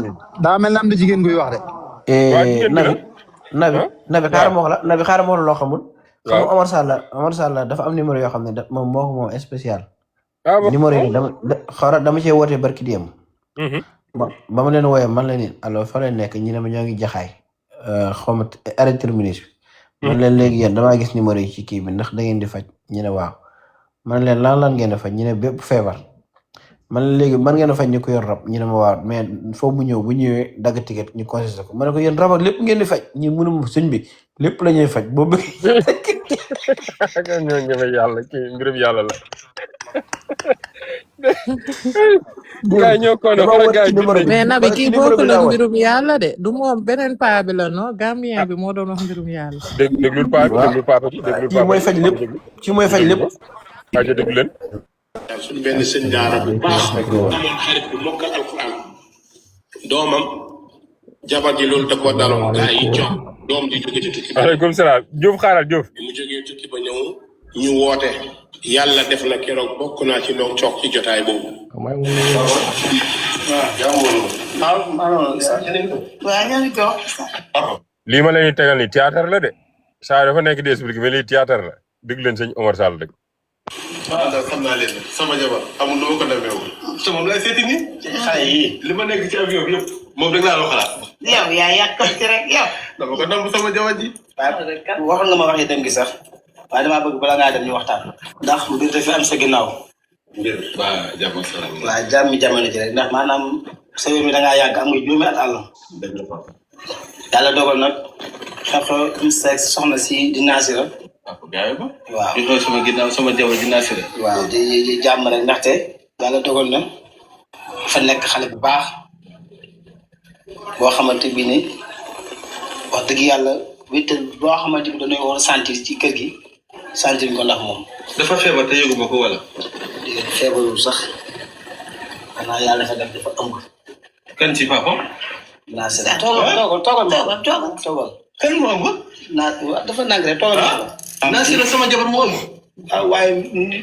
daa mel ne am na jigéen guy wax de. Nabi xaaral ma wax la loo xamul. xam nga Omar Sall dafa am numéro yoo xam ne moom moo ko moom spécial. numéro yi dama cee wootee barki démb. ba ma leen wooyee man la ni alors fa leen nekk ñu ne ma ñoo ngi jaxaay. xaw ma arrêté terminus bi. man leen léegi yéen damaa gis numéro yi ci kii bi ndax da ngeen di faj ñu ne waaw. man leen lan ngeen di faj ñu ne bépp feebar. man léegi man ngeen a faj ñu ko yor rab ñu ne ma waaw mais foofu bu ñëwee dagg ticket ñu consulté ko ma ne ko yéen rab ak lépp ngeen di faj ñu mënum sëñ bi lépp la ñuy faj boo bëgg. ñoo ñëme yàlla kii mbirum yàlla la. gaa ñoo ko mais Nabi kii bokkul ak mbirum yàlla de du moom beneen paa bi la non Gambien bi moo doon wax mbirum yàlla. déglul paa bi déglul paa bi kii mooy faj lépp kii mooy faj lépp. waaw déglu leen. suñu benn sëñ daara bu baax amoon xarit bu mokkal alquran doomam jabar ji loolu da koo daloon gaa yi jox doom di jóge ci tukki ba. aleykum salaam Diouf xaaral Diouf. mu jógee tukki ba ñëw ñu woote yàlla def na keroog bokk naa ci ñoom coog ci jotaay boobu. lii ma leen di tegal ni théâtre la de saa dafa nekk di expliqué mais lii théâtre la dégg leen sëñ Omar Sall rek. waaw daal xam naa leen sama jabar amul nu ma ko demeewul. te moom lay seeti nii. xale yi li ma nekk ci avion bi yëpp moom rek laa la xalaat. yow yaa yàkkamti rek yow. dama ko namb sama jabar ji. waxoon nga ma waxi dem gi sax waaye damaa bëgg bala ngaa dem ñu waxtaan. ndax mbir dafa am sa ginnaaw. mbir waa jàmm salaam. waaw jàmmi jamono ji rek ndax maanaam sa wér mi da ngaa yàgg am nga juróomi at àll. dëgg la Pape. yàlla dogal nag xew soxna si di Nasira. waaw di xool sama ginnaaw sama jabar di Nasira. waaw di jàmm rek ndaxte yàlla dogal na fa nekk xale bu baax boo xamante bi ni wax dëgg yàlla wéttal boo xamante bi dañoo war a sentir ci kër gi sentir ko ndax moom. dafa feebar te yëguma ko wala. feebarul sax xanaa yàlla dafa def dafa ëmb. kan ci papa. Nasira toogal. kan mu ëmb. dafa nang rek toogal. Nasira sama jabar mu ëmb. ah waaye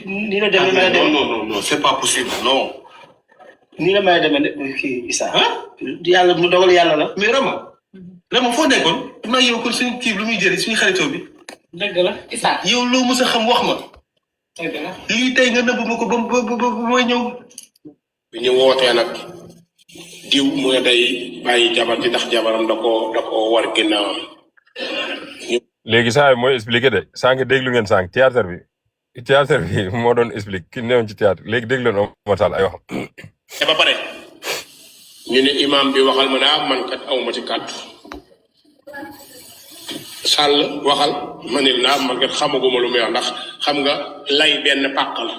nii la demee mën a demee. non c'est pas possible non. nii la mën a demee kii Issa. yàlla mu dogal yàlla la. mais Rama foo nekkoon. maa yow kon suñu kii lu muy jëriñ suñu xaritoo bi. dëgg la Issa. yow loo mës a xam wax ma. dëgg la. lii tey nga nëbb ma ko ba mooy ñëw. bi ñu wootee nag diw mu ne day bàyyi jabar ji ndax jabaram da koo war ginnaawam. léegi saa mooy expliqué de sànq déglu ngeen sànq théâtre bi moo doon expliqué ki newoon ci théâtre léegi déglu leen Omar Sall ay wax. te ba pare ñu ne imam bi waxal ma ne man kat awma ci kàddu Sall waxal ma ne man kat xamaguma lu muy wax ndax xam nga lay benn pàq la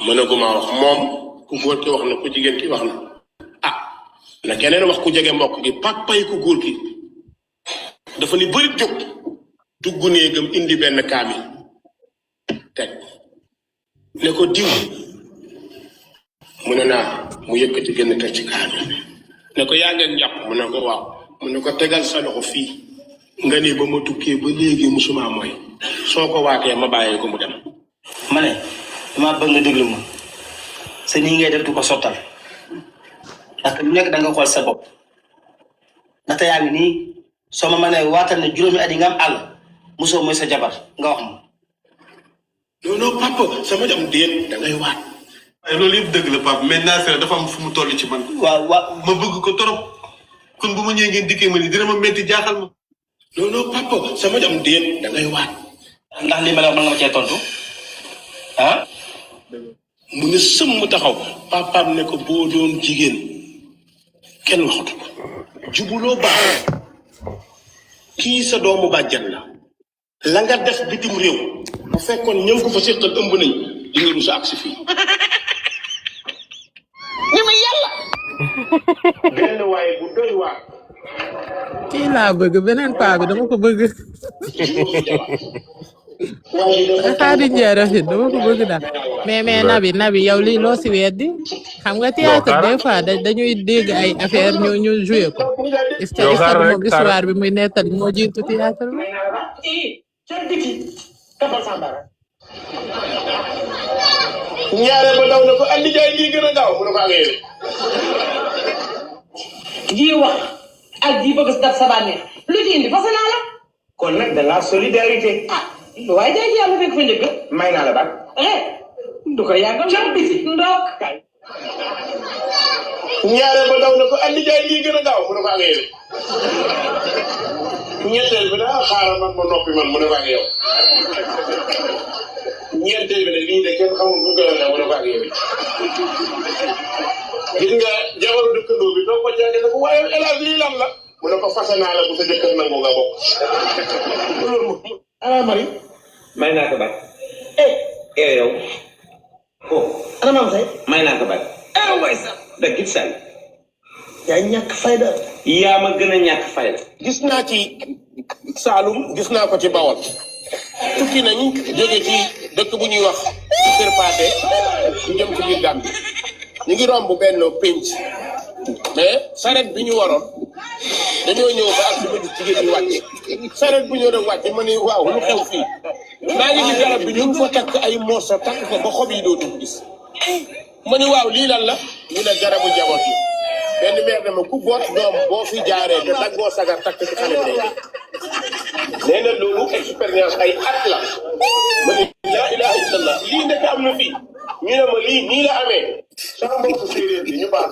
mënaguma wax moom ku góor ki wax na ku jigéen ki wax na na keneen wax ku jege mbokk gi pàppay ku góor ki dafa ni bëri jóg dugg néegam indi benn kaamil teg ne ko diw mu ne naa mu yëkkati gën a teg ci kaamil ne ko yaa ngeen jàpp mu ne ko waaw mu ne ko tegal sa loxo fii nga ni ba ma tukkee ba léegi musuma mooy soo ko waatee ma bàyyee ko mu dem. ma ne damaa bëgg nga déglu ma sa nii ngay def du ko sottal ndaxte lu nekk da nga xool sa bopp ndaxte yaa ngi nii soo ma mënee waatal ne juróomi at yi nga am àll mosoo mooy sa jabar nga wax ma. non papa sama jam déet da ngay waat. waaye loolu yëpp dëgg la papa mais Nasira dafa am fu mu toll ci man. waaw ma bëgg ko trop kon bu ma ñëwee ngeen dikkee ma ni dina ma metti jaaxal ma. non papa sama jam déet da ngay waat. ndax lii ma la wax mën nga ma cee tontu ah. mu ne sëmm taxaw papaam ne ko boo doon jigéen kenn waxatu ko jubuloo baax kii sa doomu bàjjan la nga def bitim réew bu fekkoon ñëw ko fa séqal ëmb nañ di nga rusa ak si fii ñu ma yàlla benn waaye bu doy waar kii laa bëgg beneen paa bi dama ko bëgg. Xaadim Njaay Rachid dama ko bëgg daal mais Nabi yow lii loo si weddi xam nga théâtre des fois dañuy dégg ay affaire ñu joué ko est-ce que moom histoire bi muy nettali moo jiitu théâtre bi. ñaare ba daw na ko andi jaay lii gën a gaaw mu ne ko ji wax ak ji bëgg daf sa bànneex lu ci indi fas naa la. kon nag de la solidarité. ah waaye jaay ci yàlla fekk fa njëkk. may naa la baat. du ko yàggal ca biti ndox. ñaareel ba daw na ko andi jaay lii gën a gaaw mu ne ko ak yow. ñetteel bi daa xaaral man ma noppi man mu ne ko ak yow. ñeenteel bi ne lii de kenn xamul fu mu koy waxee mu ne ko ak yow. gis nga jabaru dëkkandoo bi doo ko jaage ne ko waaye hélas lii lan la. mu ne ko fase naa la bu sa jëkkër nangu nga bokk. loolu moom ana mari. may naa ko baat. yow. ana maam say. may naa ko baat. waay sax. dëgg it say. yaa ñàkk fayda. yaa ma gën a ñàkk fayda. gis naa ci Saalum gis naa ko ci Bawol. tukki nañu jóge ci dëkk bu ñuy wax Kër Paate ñu jëm ci biir Gàmbi ñu ngi romb benn pénc mais saret bi ñu waroon dañoo ñëw ba ak si bëgg jigéen ñi wàcce saret bu ñëw rek wàcce ma ne waaw lu xew fii maa ngi gis garab bi ñu ngi fa takk ay morso takk ko ba xob yi dootul gis ma ne waaw lii lan la ñu ne garabu njaboot yi benn meer dama ku boot doom boo fi jaaree te daggoo sagar takk ci xale bi nee na loolu expérience ay at la ma ne laa ilaha illallah lii nekk am na fii ñu ne ma lii nii la amee sama mbokk séeréer bi ñu baax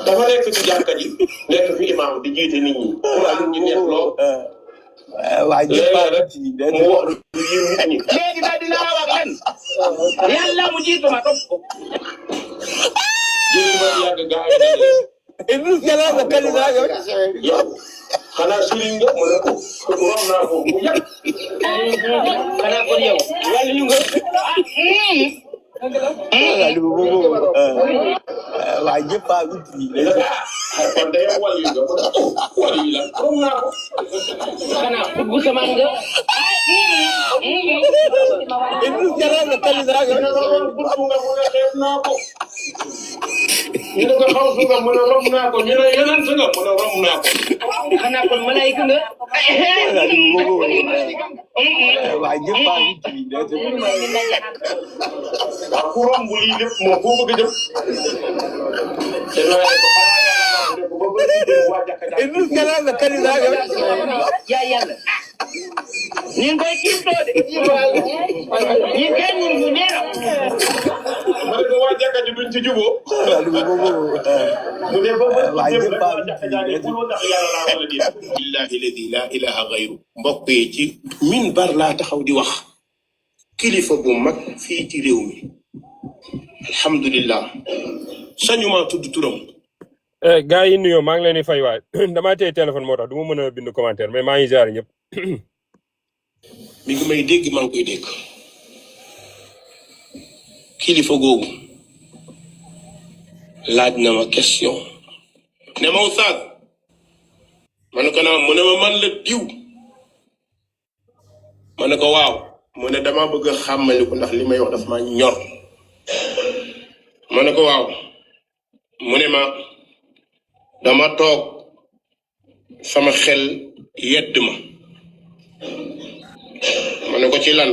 dafa nekk ci jàkka ji nekk fi imaam di jiite nit ñi pour nit ñi neex lool waa jëpp mu wax lu yéen nit ñi léegi daal dinaa wax leen yàlla mu jiitu ma topp ko jëli ma yàgg gaa yi yow xanaa sëriñ nga mu ne ko wax naa ko bu yàgg xanaa kon yow wàllu yu nga waa jëpp a kon day wàllu yu nga wàllu yu la xam naa ko xanaa bu sama nga ñu ne ko xaw su nga mën a romb naa ko ñu ne yeneen su nga mën a romb naa ko xanaa kon malayka nga waa jëpp a waaw ku romb lii lépp moom foo bëgg a jëm te looy ko xanaa yàlla ko ba bëri dem waa jàkka yaa yàlla ni koy kiitoo de ñi kenn ñu neena ma ne ko waa jàkka ji duñ ci juboo mu ne ba bëri dem rek waa jàkka jaane pour ndax yàlla laa wala di billahi ladi la ilaha gayru mbokk yi ci minbar laa taxaw di wax kilifa bu mag fii ci réew mi alhamdulillah sañuma tudd turam gars yi nuyoo maa ngi leen di fay waay damaa téye téléphone moo tax du ma mën a bind commentaire mais maa ngi jaar ñëpp mi ngi may dégg maa ngi koy dégg kilifa googu laaj na ma question ne ma Oustaz ma ne ko naam mu ne ma man la diw ma ne ko waaw mu ne dama bëgg a xàmmali ko ndax li may wax dafa ma ñor ma ne ko waaw mu ne ma dama toog sama xel yedd ma ne ko ci lan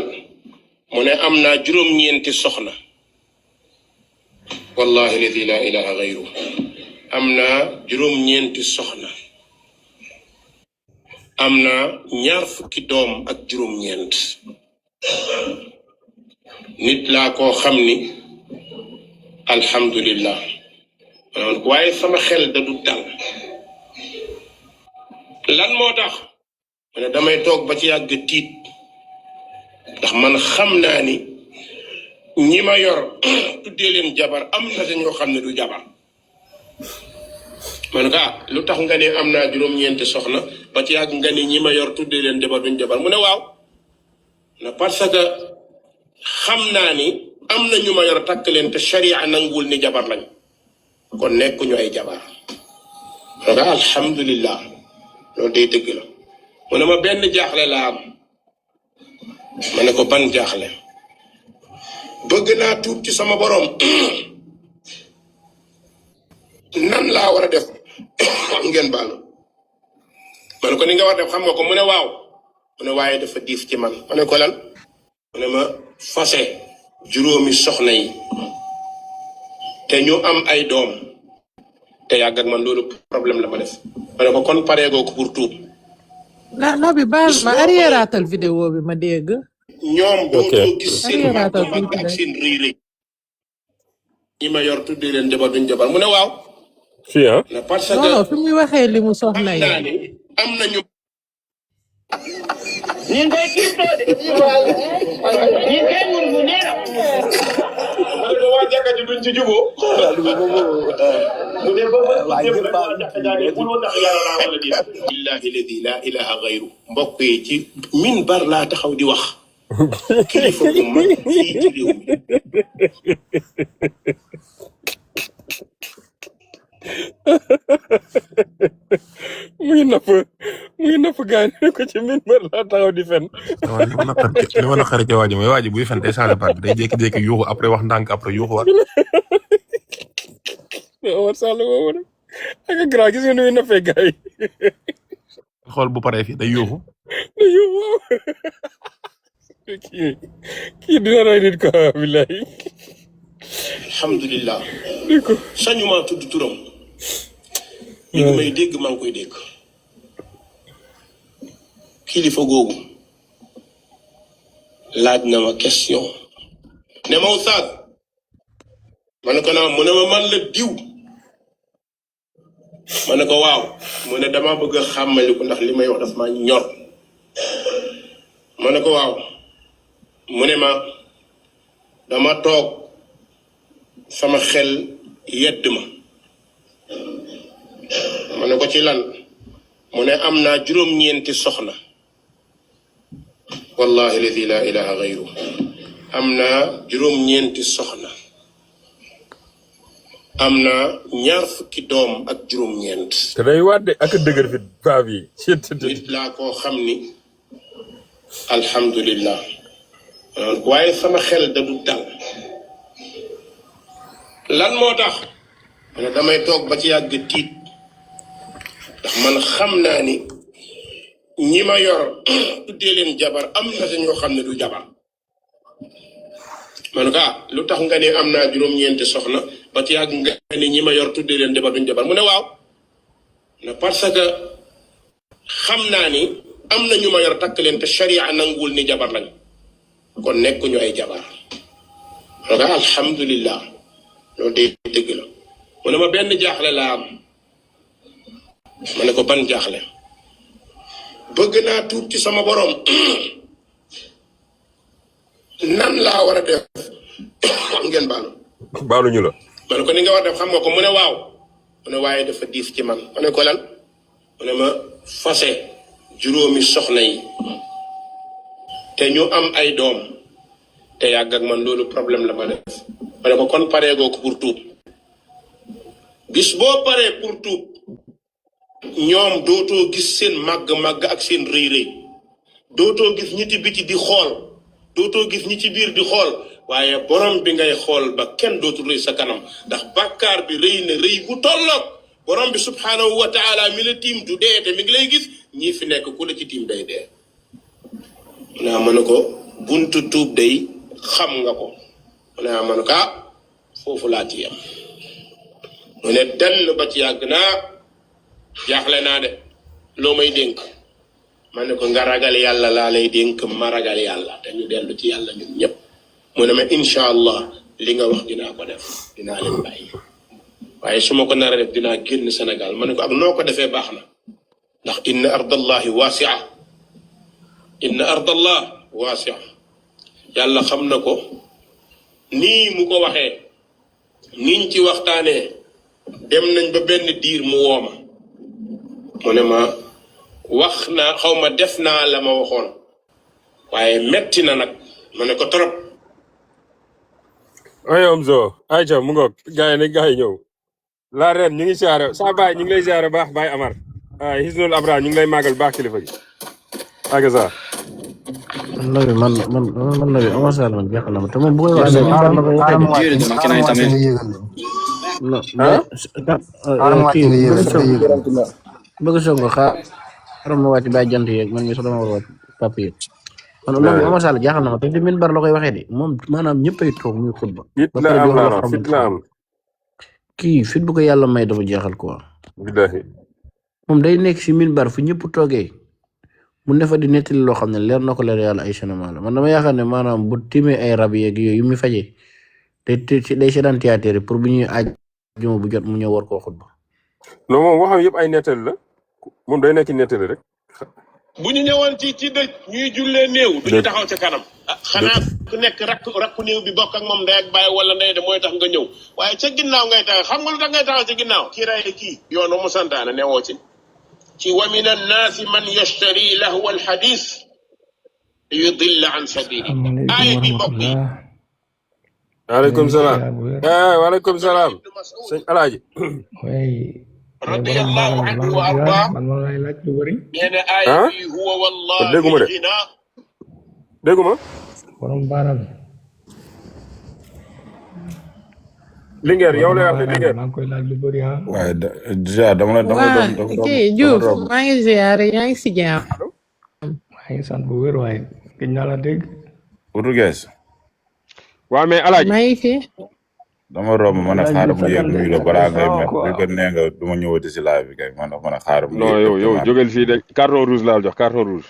mu ne am naa juróom-ñeenti soxna wallahi ladi la ilaha gayru am naa juróom-ñeenti soxna am naa 20 fukki doom ak juróom-ñeent nit laa koo xam ni alhamdulillah waaye sama xel da du dal lan moo tax mu ne damay toog ba ci yàgg tiit ndax man xam naa ni ñi ma yor tuddee leen jabar am na sa ñoo xam ne du jabar ma ne ko lu tax nga ne am naa juróom-ñeenti soxna ba ci yàgg nga ni ñi ma yor tuddee leen jabar duñ jabar mu ne waaw na parce que xam naa ni am na ñu ma yor takk leen te sharia nangul ni jabar lañ kon nekkuñu ay jabar ma ne ko alhamdulillah loolu day dëgg la mu ne ma benn jaaxle laa am ma ne ko ban jaaxle bëgg naa tuub ci sama borom nan laa war a def ngeen baal ma ne ko ni nga war a def xam nga ko mu ne waaw mu ne waaye dafa diif ci man ma ne ko lan mu ne ma fase juróomi soxna yi te ñu am ay doom te yàgg ak man loolu problème la ma def ma ne ko kon pareegoo ko pour tuub. Nabi baal ma arriéraatal vidéo bi ma dégg. ñoom dootoo gis seen arriéraatal mag tuuti ak rek. seen rëy rëy ñi ma yor tuddee leen jabar duñ jabar mu ne waaw. fii ah. parce non que non fi muy waxee li mu soxna xam yi. naa ni am nañu. ñun day kii too de ñun kay mun mu neex. ma ne ko waa jàkka ji duñ ci jubóo. mu ne ba ba jëm rek waa jàkka jaa ngi mënoo ndax yàlla laa wala di. billahi ladi la ilaha gayru mbokk yi ci minbar laa taxaw di wax. kilifa bu mag fii ci réew mi. mu ngi napp gaañ ko ci minbar laa taxaw di fen. waaw li ma naqari ci waa ji mooy waa ji buy fen day changé baat bi day jékki-jékki yuuxu après wax ndànk après yuuxu waat. Omar Sall boobu nag ak grand gis nga nu muy nappee gars yi. xool bu paree fii day yuuxu. waaw kii dina rey nit ko billahi. alhamdulilah. sañuma tudd turam. mi ngi may dégg maa ngi koy dégg. kilifa googu laaj na ma question. ne ma Oustaz. ma ne ko naam mu ne ma man la diw. ma ne ko waaw. mu ne dama bëgg a xàmmaliku ndax li may wax daf ma ñor. ma ne ko waaw. mu ne ma dama toog sama xel yedd ma. ma ne ko ci lan. mu ne am naa juróom-ñeenti soxna. wallahi ladi la ilaha gayru am naa juróom-ñeenti soxna. am naa 20 fukki doom ak juróom-ñeent. te day waat de ak dëgër fit baa bi. nit laa koo xam ni alhamdulillah waaye sama xel da du dal. lan moo tax. ma ne damay toog ba ci yàgg tiit ndax man xam naa ni ñi ma yor tuddee leen jabar am na sa ñoo xam ne du jabar. ma ne ko lu tax nga ne am naa juróom-ñeenti soxna ba ci yàgg nga ne ñi ma yor tuddee leen jabar duñ jabar mu ne waaw. ne parce que xam naa ni am na ñu ma yor takk leen te sharia nanguwul ni jabar lañ kon nekkuñu ay jabar. ma ne ko alhamdulillah loolu day dëgg la. mu ne ma benn jaaxle laa am. ma ne ko ban jaaxle. bëgg naa tuub ci sama borom. nan laa war a def. ngeen baalu. baaluñu la. ma ne ko ni nga war a def xam nga ko mu ne waaw. mu ne waaye dafa diis ci man. ma ne ko lan. mu ne ma fase juróomi soxna yi. te ñu am ay doom. te yàgg ak man loolu problème la ma def. ma ne ko kon pareegoo ko pour tuub. bis boo paree pour tuub. ñoom dootoo gis seen màgg-màgg ak seen rëy-rëy. dootoo gis ñi ci biti di xool. dootoo gis ñi ci biir di xool. waaye borom bi ngay xool ba kenn dootul rëy sa kanam ndax bàkkaar bi rëy na rëy bu tolloog borom bi subhanahu wa taala mi la tiim du dee te mi ngi lay gis ñii fi nekk ku la ci tiim day dee. naa ma ne ko buntu tuub day xam nga ko. naa ma ne ko foofu laa ci yam. mu ne dell ba ci yàgg naa jaaxle naa de loo may dénk. ma ne ko nga ragal yàlla laa lay dénk ma ragal yàlla te ñu dellu ci yàlla ñun ñëpp. mu ne ma incha allah li nga wax dinaa ko def dinaa leen bàyyi waaye su ma ko nar a def dinaa génn Sénégal ma ne ko ak noo ko defee baax na ndax inna ardallahi wasia inna ardallah wasia yàlla xam na ko nii mu ko waxee niñ ci waxtaanee dem nañ ba benn diir mu wooma mu ne ma wax naa xaw ma def naa la ma waxoon waaye metti na nag ma ne ko trop. ay Omzo ayca mu ngoog gars yi nag gars yi ñëw la ren ñu ngi siyaare sa baay ñu ngi lay siyaare baax Baay Amar Hisnul Abrar ñu ngi lay màggal baax kilifa gi ak sa Nabi man Nabi Omar Sall man jeexal na ma te moom bu koy wax bëgg soog nga xaaral ma wàcc bàyyi jant yeeg man mi sax dama war a wàcc papier man loolu Omar Sall jaaxal na ma te di minbar la koy waxee de moom maanaam ñëpp ay toog muy xutba fit la am la fit la am kii fit bu ko yàlla may dafa jeexal quoi. billahi moom day nekk si minbar fu ñëpp toogee mu ne fa di nettali loo xam ne leer na ko leer yàlla ay cinéma la man dama yaakaar ne maanaam bu timee ay rab yeeg yooyu yu muy fajee day seetaan théâtre pour bu ñuy aaj juma bu jot mu ñëw war koo xutba. non moom waxam yëpp ay nettali la moom day nekk nettali rek. bu ñu ñëwoon ci dëj ñuy jullee néew duñu taxaw ca kanam xanaa ku nekk rakku néew bi bokk ak moom ndey ak baay wala ndey de mooy tax nga ñëw waaye ca ginnaaw ngay taxaw xam nga lu tax ngay taxaw ca ginnaaw kii ray kii yoon mu santaane newoo ci wa min annaasi man yashtari lahwa alxadis liyudilla an sabili aaya bi mbokk yi waaleykum salaam waaleykum salaam sëñ Alaaji radiyallahu anhu wa arda nee na aaya bi huwa wallahi dégguma Linguère yow la wax Linguère waaye déjà dama kii Diouf maa ngi ziare yaa ngi si jàmm. maa ngi sant bu wér waaye gëj naa la dégg. Portugais. waaw mais Alaaji maa ngi fi. dama romb mën a xaaral mu yëg nuyu la balaa ngay mel bi ko nee nga du ma ñëwati si live bi kay mën a xaaral mu non yow jógel fii de carton rouge laa jox carton rouge.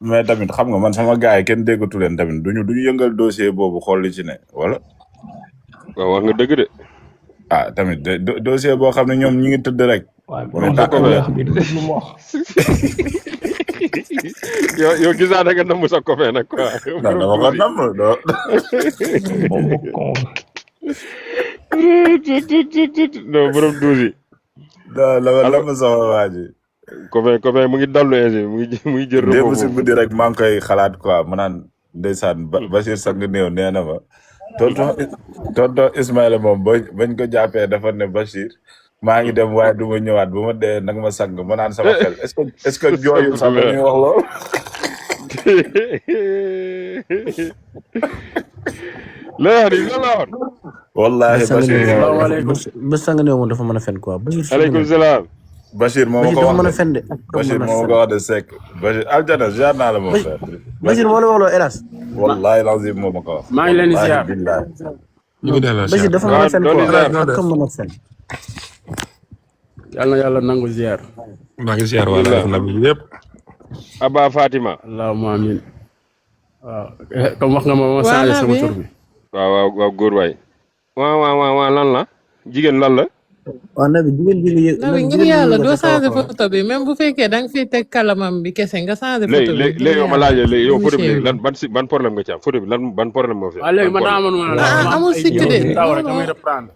mais tamit xam nga man sama gars yi kenn déggatu leen tamit duñu yëngal dossier boobu xool li ci ne wala. waaw wax nga dëgg de. ah tamit dossier boo xam ne ñoom ñi ngi tëdd rek. mais tàkk la bi du lu mu wax. yow gis naa da nga namm sa copain nag quoi. non dama ko namm doo. non borom douze yi. non la ma sama waa ji. copain mu ngi dallu mu ngi jël. démb si guddi rek maa ngi koy xalaat quoi mu naan ndeysaan Bachir sang néew nee na ma. tonton Ismaïla moom bañ ko jàppee dafa ne Bachir maa ngi dem waaye du ma ñëwaat bu ma dee nag ma sang ma naan sama xel est-ce que jooyul sax dañuy wax lool. léegi lan la woon. wallaahi ba sang néew moom dafa mën a fen quoi. aleykum salaam. Bachir moo ma ko wax de fen de. Bachir moo ma ko wax de Seck Bachir aljana ziar naa la moom frère. Bachir moo la wax loo hélas. wallaahi lazim moo ma ko wax. maa ngi leen di ziar. ñu ngi delloo Bachir dafa mën a fen quoi comme mën a fen. yàlla na yàlla nangu ziar. maa ngi ziar wala def na bi yëpp. Aba Fatima. allahumma amin. waaw comme wax nga ma changé sama tur bi. waaw góor waay. waaw lan la jigéen lan la. waaw Nabi jigéen bi nga yëg. Nabi ngir yàlla doo changé photo bi même bu fekkee da nga fiy teg kalamam bi kese nga changé photo bi. léegi yow ma laajee léegi yow photo bi lan ban problème nga ci am photo bi lan ban problème moo fi am. waaw léegi man daa amoon amul sikk de. damay reprendre.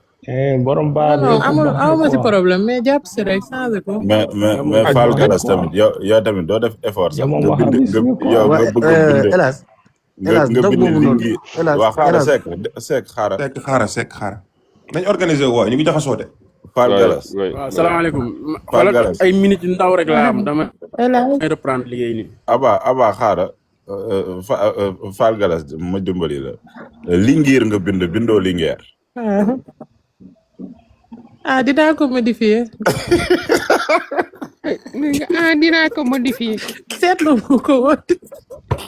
borom baax non amuma si problème mais jàpp si rek changé ko. mais Fall Galas tamit yow tamit doo def effort sax. yow nga bëgg a bind. hélas dog boobu noonu hélas waaw xaaral Seck xaaral. xaaral nañ organiser woo ñu ngi jaxasoo de. Fall Galas waaw salaamaaleykum. Fall Galas ay minutes yu ndaw rek laa am dama reprendre liggéey nii. Aba xaaral Fall Galas ma dimbali la. Linguère nga bindoo Linguère. dinaa ko modifier. dinaa ko modifier. seetlu mu ko woon.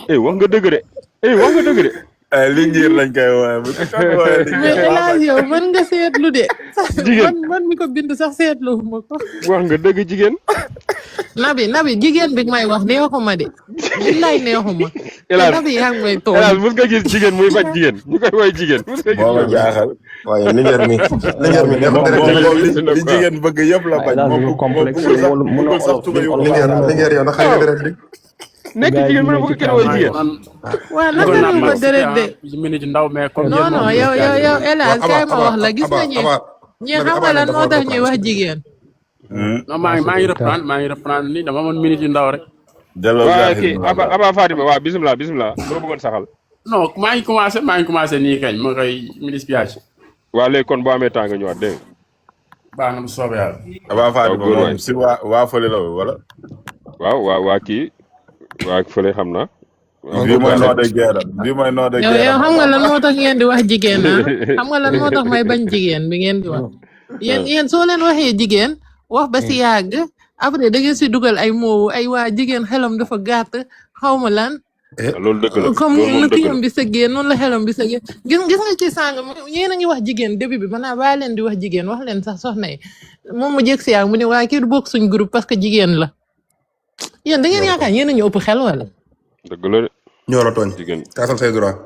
wax nga dëgg de. Linguère lañ koy woowee. mais hélas yow mën nga seetlu de. man mi ko bind sax seetlu ma ko. wax nga dëgg jigéen. Nabi jigéen bi may wax neexuma de. billaay neexuma. Nabi yaa ngi may toog. hélas mos nga gis jigéen muy faj jigéen ñu koy woy jigéen. moo ma jaaxal. waaye Linguère mi li jigéen bëgg yëpp la bañ. moom sax Linguère yow na xëy na deret bi. nekk jigéen mu ne bu ko kenn woy jigéen. waaw naka la ma deret de. minute ndaw mais comme non yow hélas kay ma wax la gis nga ñi xam nga lan moo tax ñuy wax jigéen. non maa ngi reprendre nii dama amoon minute yu ndaw rek. waaw kii Aba Fatima waaw bisimilah loo bëggoon saxal. non maa ngi commencé nii kañ ma koy milispiage. waaw léegi kon boo amee temps nga ñëwaat dégg nga. baax na bu soobee yàlla. Aba Fatima moom si waa fële la wala. waaw waa kii waa fële xam na. bii mooy noo de guerre yow xam nga lan moo tax ngeen di wax jigéen xam nga lan moo tax may bañ jigéen bi ngeen di wax. yéen soo leen waxee jigéen wax ba si yàgg après da ngeen si dugal ay moowu ay waa jigéen xelam dafa gàtt xaw ma lan loolu dëgg la comme loolu moom nu dëgg la kiyam bi sëggee noonu la xelam bi sëggee gis nga ci sàng yéen a ngi wax jigéen début bi maanaam bàyyi leen di wax jigéen wax leen sax soxna yi moom mu jëg si yaa mu ne waaye kii du bokk suñ groupe parce que jigéen la yéen da ngeen yaakaar yéen a ñu ëpp xel wala. dëgg la de ñoo la tooñ. jigéen kaasal say droit.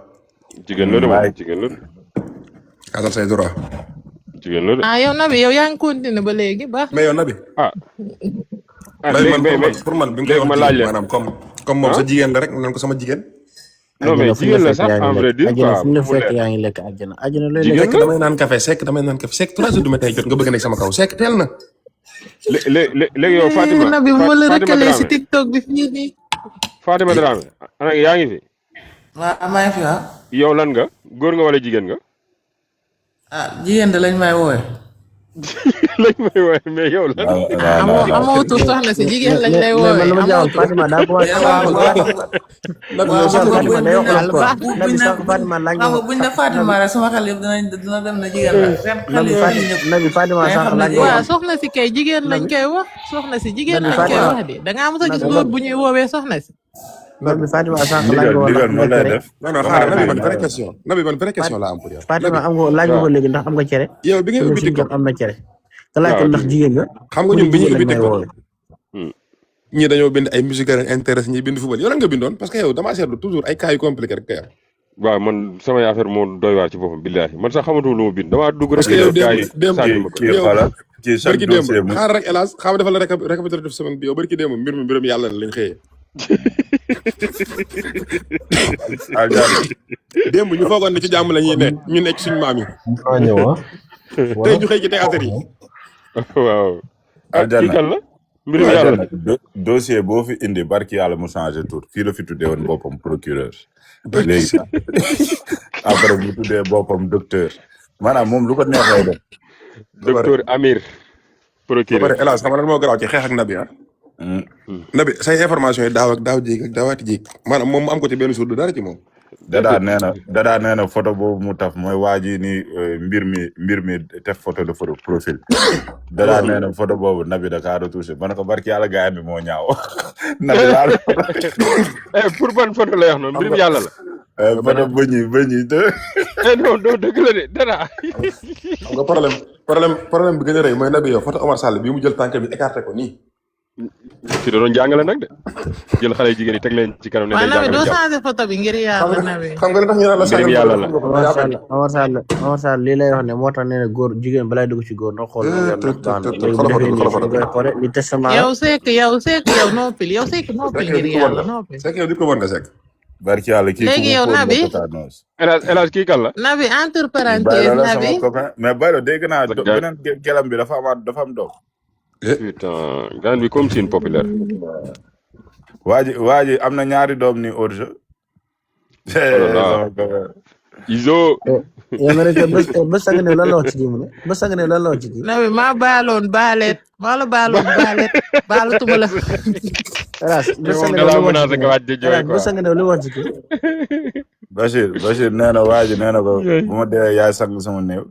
jigéen la de moom jigéen la de kaasal say droit. jigéen la de ah yow Nabi yow yaa ngi continuer ba léegi baax. mais yow Nabi. léegi pour man bi nga koy ma wax laaj leen maanaam comme moom sa jigéen la rek nan ko sama jigéen. non mais jigéen la sax en vrai dire quoi fu mu la fekk yaa ngi lekk àjjana àjjana looy jigéen lekk. sekk damay naan café sekk damay naan café sekk 3 heures du matin jot nga bëgg a nekk sama kaw sekk teel na. léegi yow Fatima Nabi moo la Fatima rëkkale si Dramé TikTok bi fii nii. Fatima Dramé ana yaa ngi fi waaw maa ngi fi waaw. yow lan nga góor nga wala jigéen nga ah jigéen de lañ may wooye. lañ may wooye mais yow lan amoo tur soxna si jigéen lañ lay woowee mais man amoo tur. Fatima daa ko wax. buñ ne Fatima rek sama xel yëpp dina dem na jigéen la. Nabi Fatima sànq laaj waaw soxna si kay jigéen lañ koy wax soxna si jigéen lañ koy wax de da ngaa mos a gis góor bu ñuy woowee soxna si. Nabi Fatima sànq laaj ko ndigal moo lay def. non non xaaral Nabi man vraie question Nabi man vraie question la am pour yow. Fatima am nga laaj nga ko léegi ndax am nga cere. yow bi ngay ubbi suñu TikTok am na cere. te laaj ko ndax jigéen nga. xam nga ñun bi ñuy ubbi TikTok ñii dañoo bind ay musique intéresse ñii bind football yow lan nga bindoon parce que yow damaa seetlu toujours ay cas yu compliqué rek kay am. waaw man samay affaire moo doy waar ci boppam billahi man sax xamatuma lu ma bind damaa dugg rek parce que yow démb kii xoolal kii chaque barki démb dossier mu xaar rek hélas xam dafa la récapitulatif semaine bi yow barki démb mbir mi mbiram yàlla lañ xëyee. démb ñu foogoon ne ci jàmm la ñuy ne ñu nekk suñu maam yi. tey ñu xëy ci théâtre yi. waaw. Aljana kii kan la mbirum yàlla dossier boo fi indi barki yàlla mu changé tur fii la fi tuddee woon boppam procureur léegi après mu tuddee boppam docteur maanaam moom lu ko neexee def. docteur Amir. procureur ba pare hélas xam nga lan moo garaaw ci xeex ak Nabi ah. Nabi say information yi daaw ak daaw jéeg ak daawaati jéeg maanaam moom mu am ko ci benn jour du dara ci moom. dadaa nee na photo boobu mu taf mooy waa ji ni mbir mi def photo de photo profil dadaa nee na photo boobu Nabi da kaa retouché ma ne ko barki yàlla gaay bi moo ñaaw Nabi laal pour ban photo lay wax noonu mbirum yàlla la photo bëñi non dëgg la de dara xam nga problème bi gën a rëy mooy Nabi yow photo Omar Sall bii mu jël tànk bi écarté ko nii. ki da doon jàngale nag de jël xale jigéen yi teg leen ci kanam ne day Nabi doo jàngale changé photo bi ngir yàlla Nabi. xam nga li tax ñu naan la mbirum yàlla la Omar Sall lii lay wax ne moo tax nee na góor jigéen balay dugg ci góor na xool li testament yow Seck yow noppil yow Seck noppil ngir yàlla noppil. Seck yow di ko war nga Seck. barki yàlla kii léegi yow Nabi elage kii kan la Nabi entre parenthèse Nabi mais Baylo dégg naa beneen gelam bi dafa am doom. putain gaan bi comme Chine populaire waa ji am na ñaari doom ni orge iso yow nga ne ba sang ne lan la wax ci kii mu ne ba sang ne lan la wax ci kii Nabi maa baaloon baalet baalatuma la ba sang ne lu wax ci kii Bachir nee na waa ji nee na ko bu ma dee yaay sang sama néew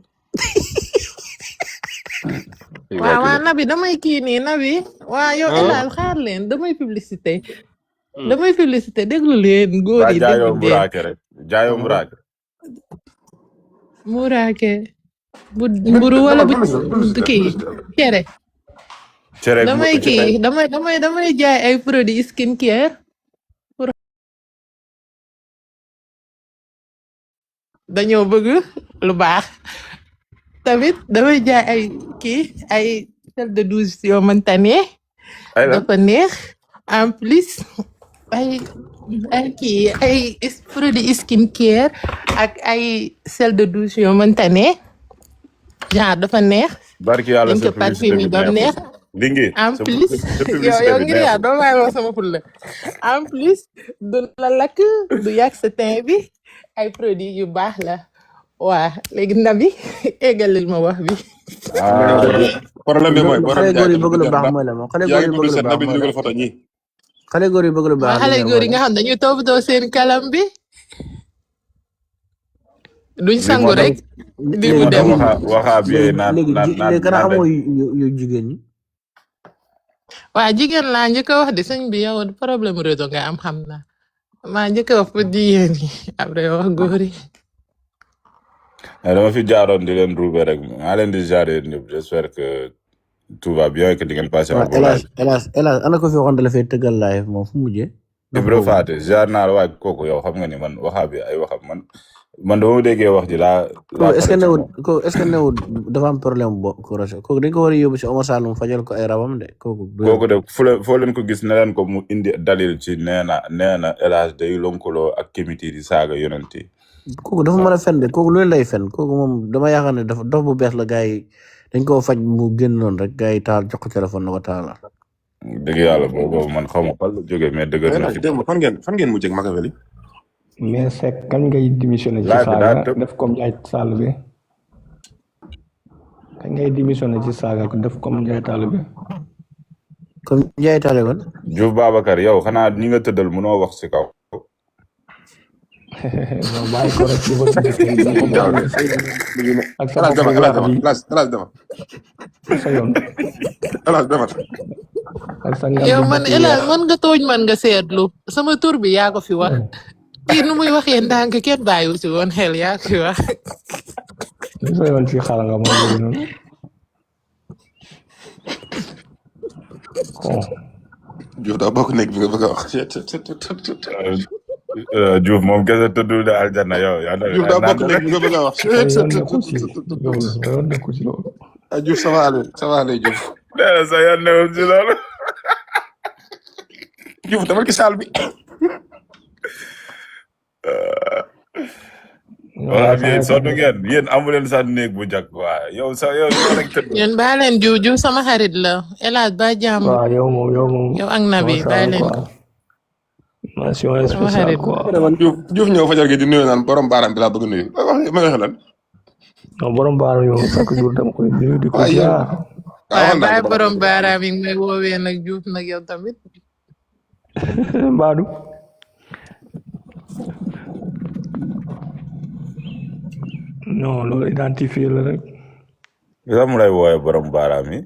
waaw Nabi damay kii nii Nabi waaw yow elal xaar leen damay publicité déglu leen góor yi jaayoo muraake rek jaayoo muraake muraake bu mburu wala bu kii cere damay kii damay jaay ay produits skin care pour dañoo bëgg lu baax tamit damay jaay ay kii ay sel de douche yoo mënta ne dafa neex en plus ay kii ay produit skin care ak ay sel de douche yoo mënta ne genre dafa neex barki yàlla sa parfum yi ba neex en plus yow ngir yaa doo may wax sama ful la en plus du la lakk du yàq sa teint bi ay produits yu baax la waa léegi Nabi eggalil ma wax bi. problème bi mooy xale góor yi bëgg lu baax mooy la moom xale góor yi bëgg lu baax mooy la xale góor yi bëgg lu baax xale góor yi nga xam dañuy toppatoo seen kalam bi duñ sangu rek di mu dem waxaa bi léegi kana amoo yu jigéen ñi waa jigéen laa njëkk a wax de sëñ bi yow problème réseau nga am xam naa maa njëkk a wax pour jigéen ñi après wax góor yi. dama fi jaaroon di leen ruube rek maa leen di jaaree ñëpp j'espère que tout va bien que di ngeen passé un bon live. hélas ana ko fi waxoon da la fay tëggal live moom fu mujjee. Ibra Faate jaar naa la waaye kooku yow xam nga ni man waxaa bi ay waxam man dama déggee wax ji laa. est-ce que newul dafa am problème bu ko roche kooku dañ ko war a yóbbu si Omar Sall mu fajal ko ay rabam de kooku de foo leen ko gis ne leen ko mu indi dalil ci nee na hélas day lonkaloo ak comité di saaga yonent yi. kooku dafa mën a fen de kooku lu lay fen kooku moom dama yaakaar ne dafa dox bu bees la gars yi dañ koo faj mu génn noonu rek gars yi taal jox ko téléphone na ko taala. dëgg yàlla boobu man xaw ma fan la jógee mais dëgg na ci. fan ngeen mujjee ak Machiavelli. mais c'est kañ ngay démissionné ci saaga def comme Ndiaye Sall bi kañ ngay démissionné ci saaga def comme Ndiaye Sall bi. comme Ndiaye Sall bi. Diouf Babacar yow xanaa ni nga tëddal mënoo wax si kaw. non bàyyi ko rek ci votre ak sa yow man Elal man nga tooñ man nga seetlu sama tur bi yaa ko fi wax kii nu muy waxee ndànk kenn bàyyiwu si woon xel yaa ko fi wax. sa yoon ci xala nga moom noonu. Diouf daa bokk nekk bi nga bëgg a wax. Diouf moom kese tëddul de aljanna yow. Diouf daa bokk nekk bi nga bëgg a wax. Diouf ça va aller Diouf. nee na sa yoon newul ci loolu. Diouf dama ci saal bi. voilà bien sonn ngeen yéen amu leen sax néeg bu njëkk waaye yow rek tëdd. yéen baa leen Diouf sama xarit la El Hadj ba jàmm. waaw yow moom yow ak Nabi baa leen ko. mention spéciale quoi. Diouf ñëw fajar gi di nuyu naan borom baaraam bi laa bëgg nuyu ma wax lan. non borom baaraam yow chaque jour dama koy nuyu di ko jaar. waaw baay borom baaraam yi may woowee nag Diouf nag yow tamit. Badou. non loolu identifié la rek. li mu lay wooyee borom baaraam yi.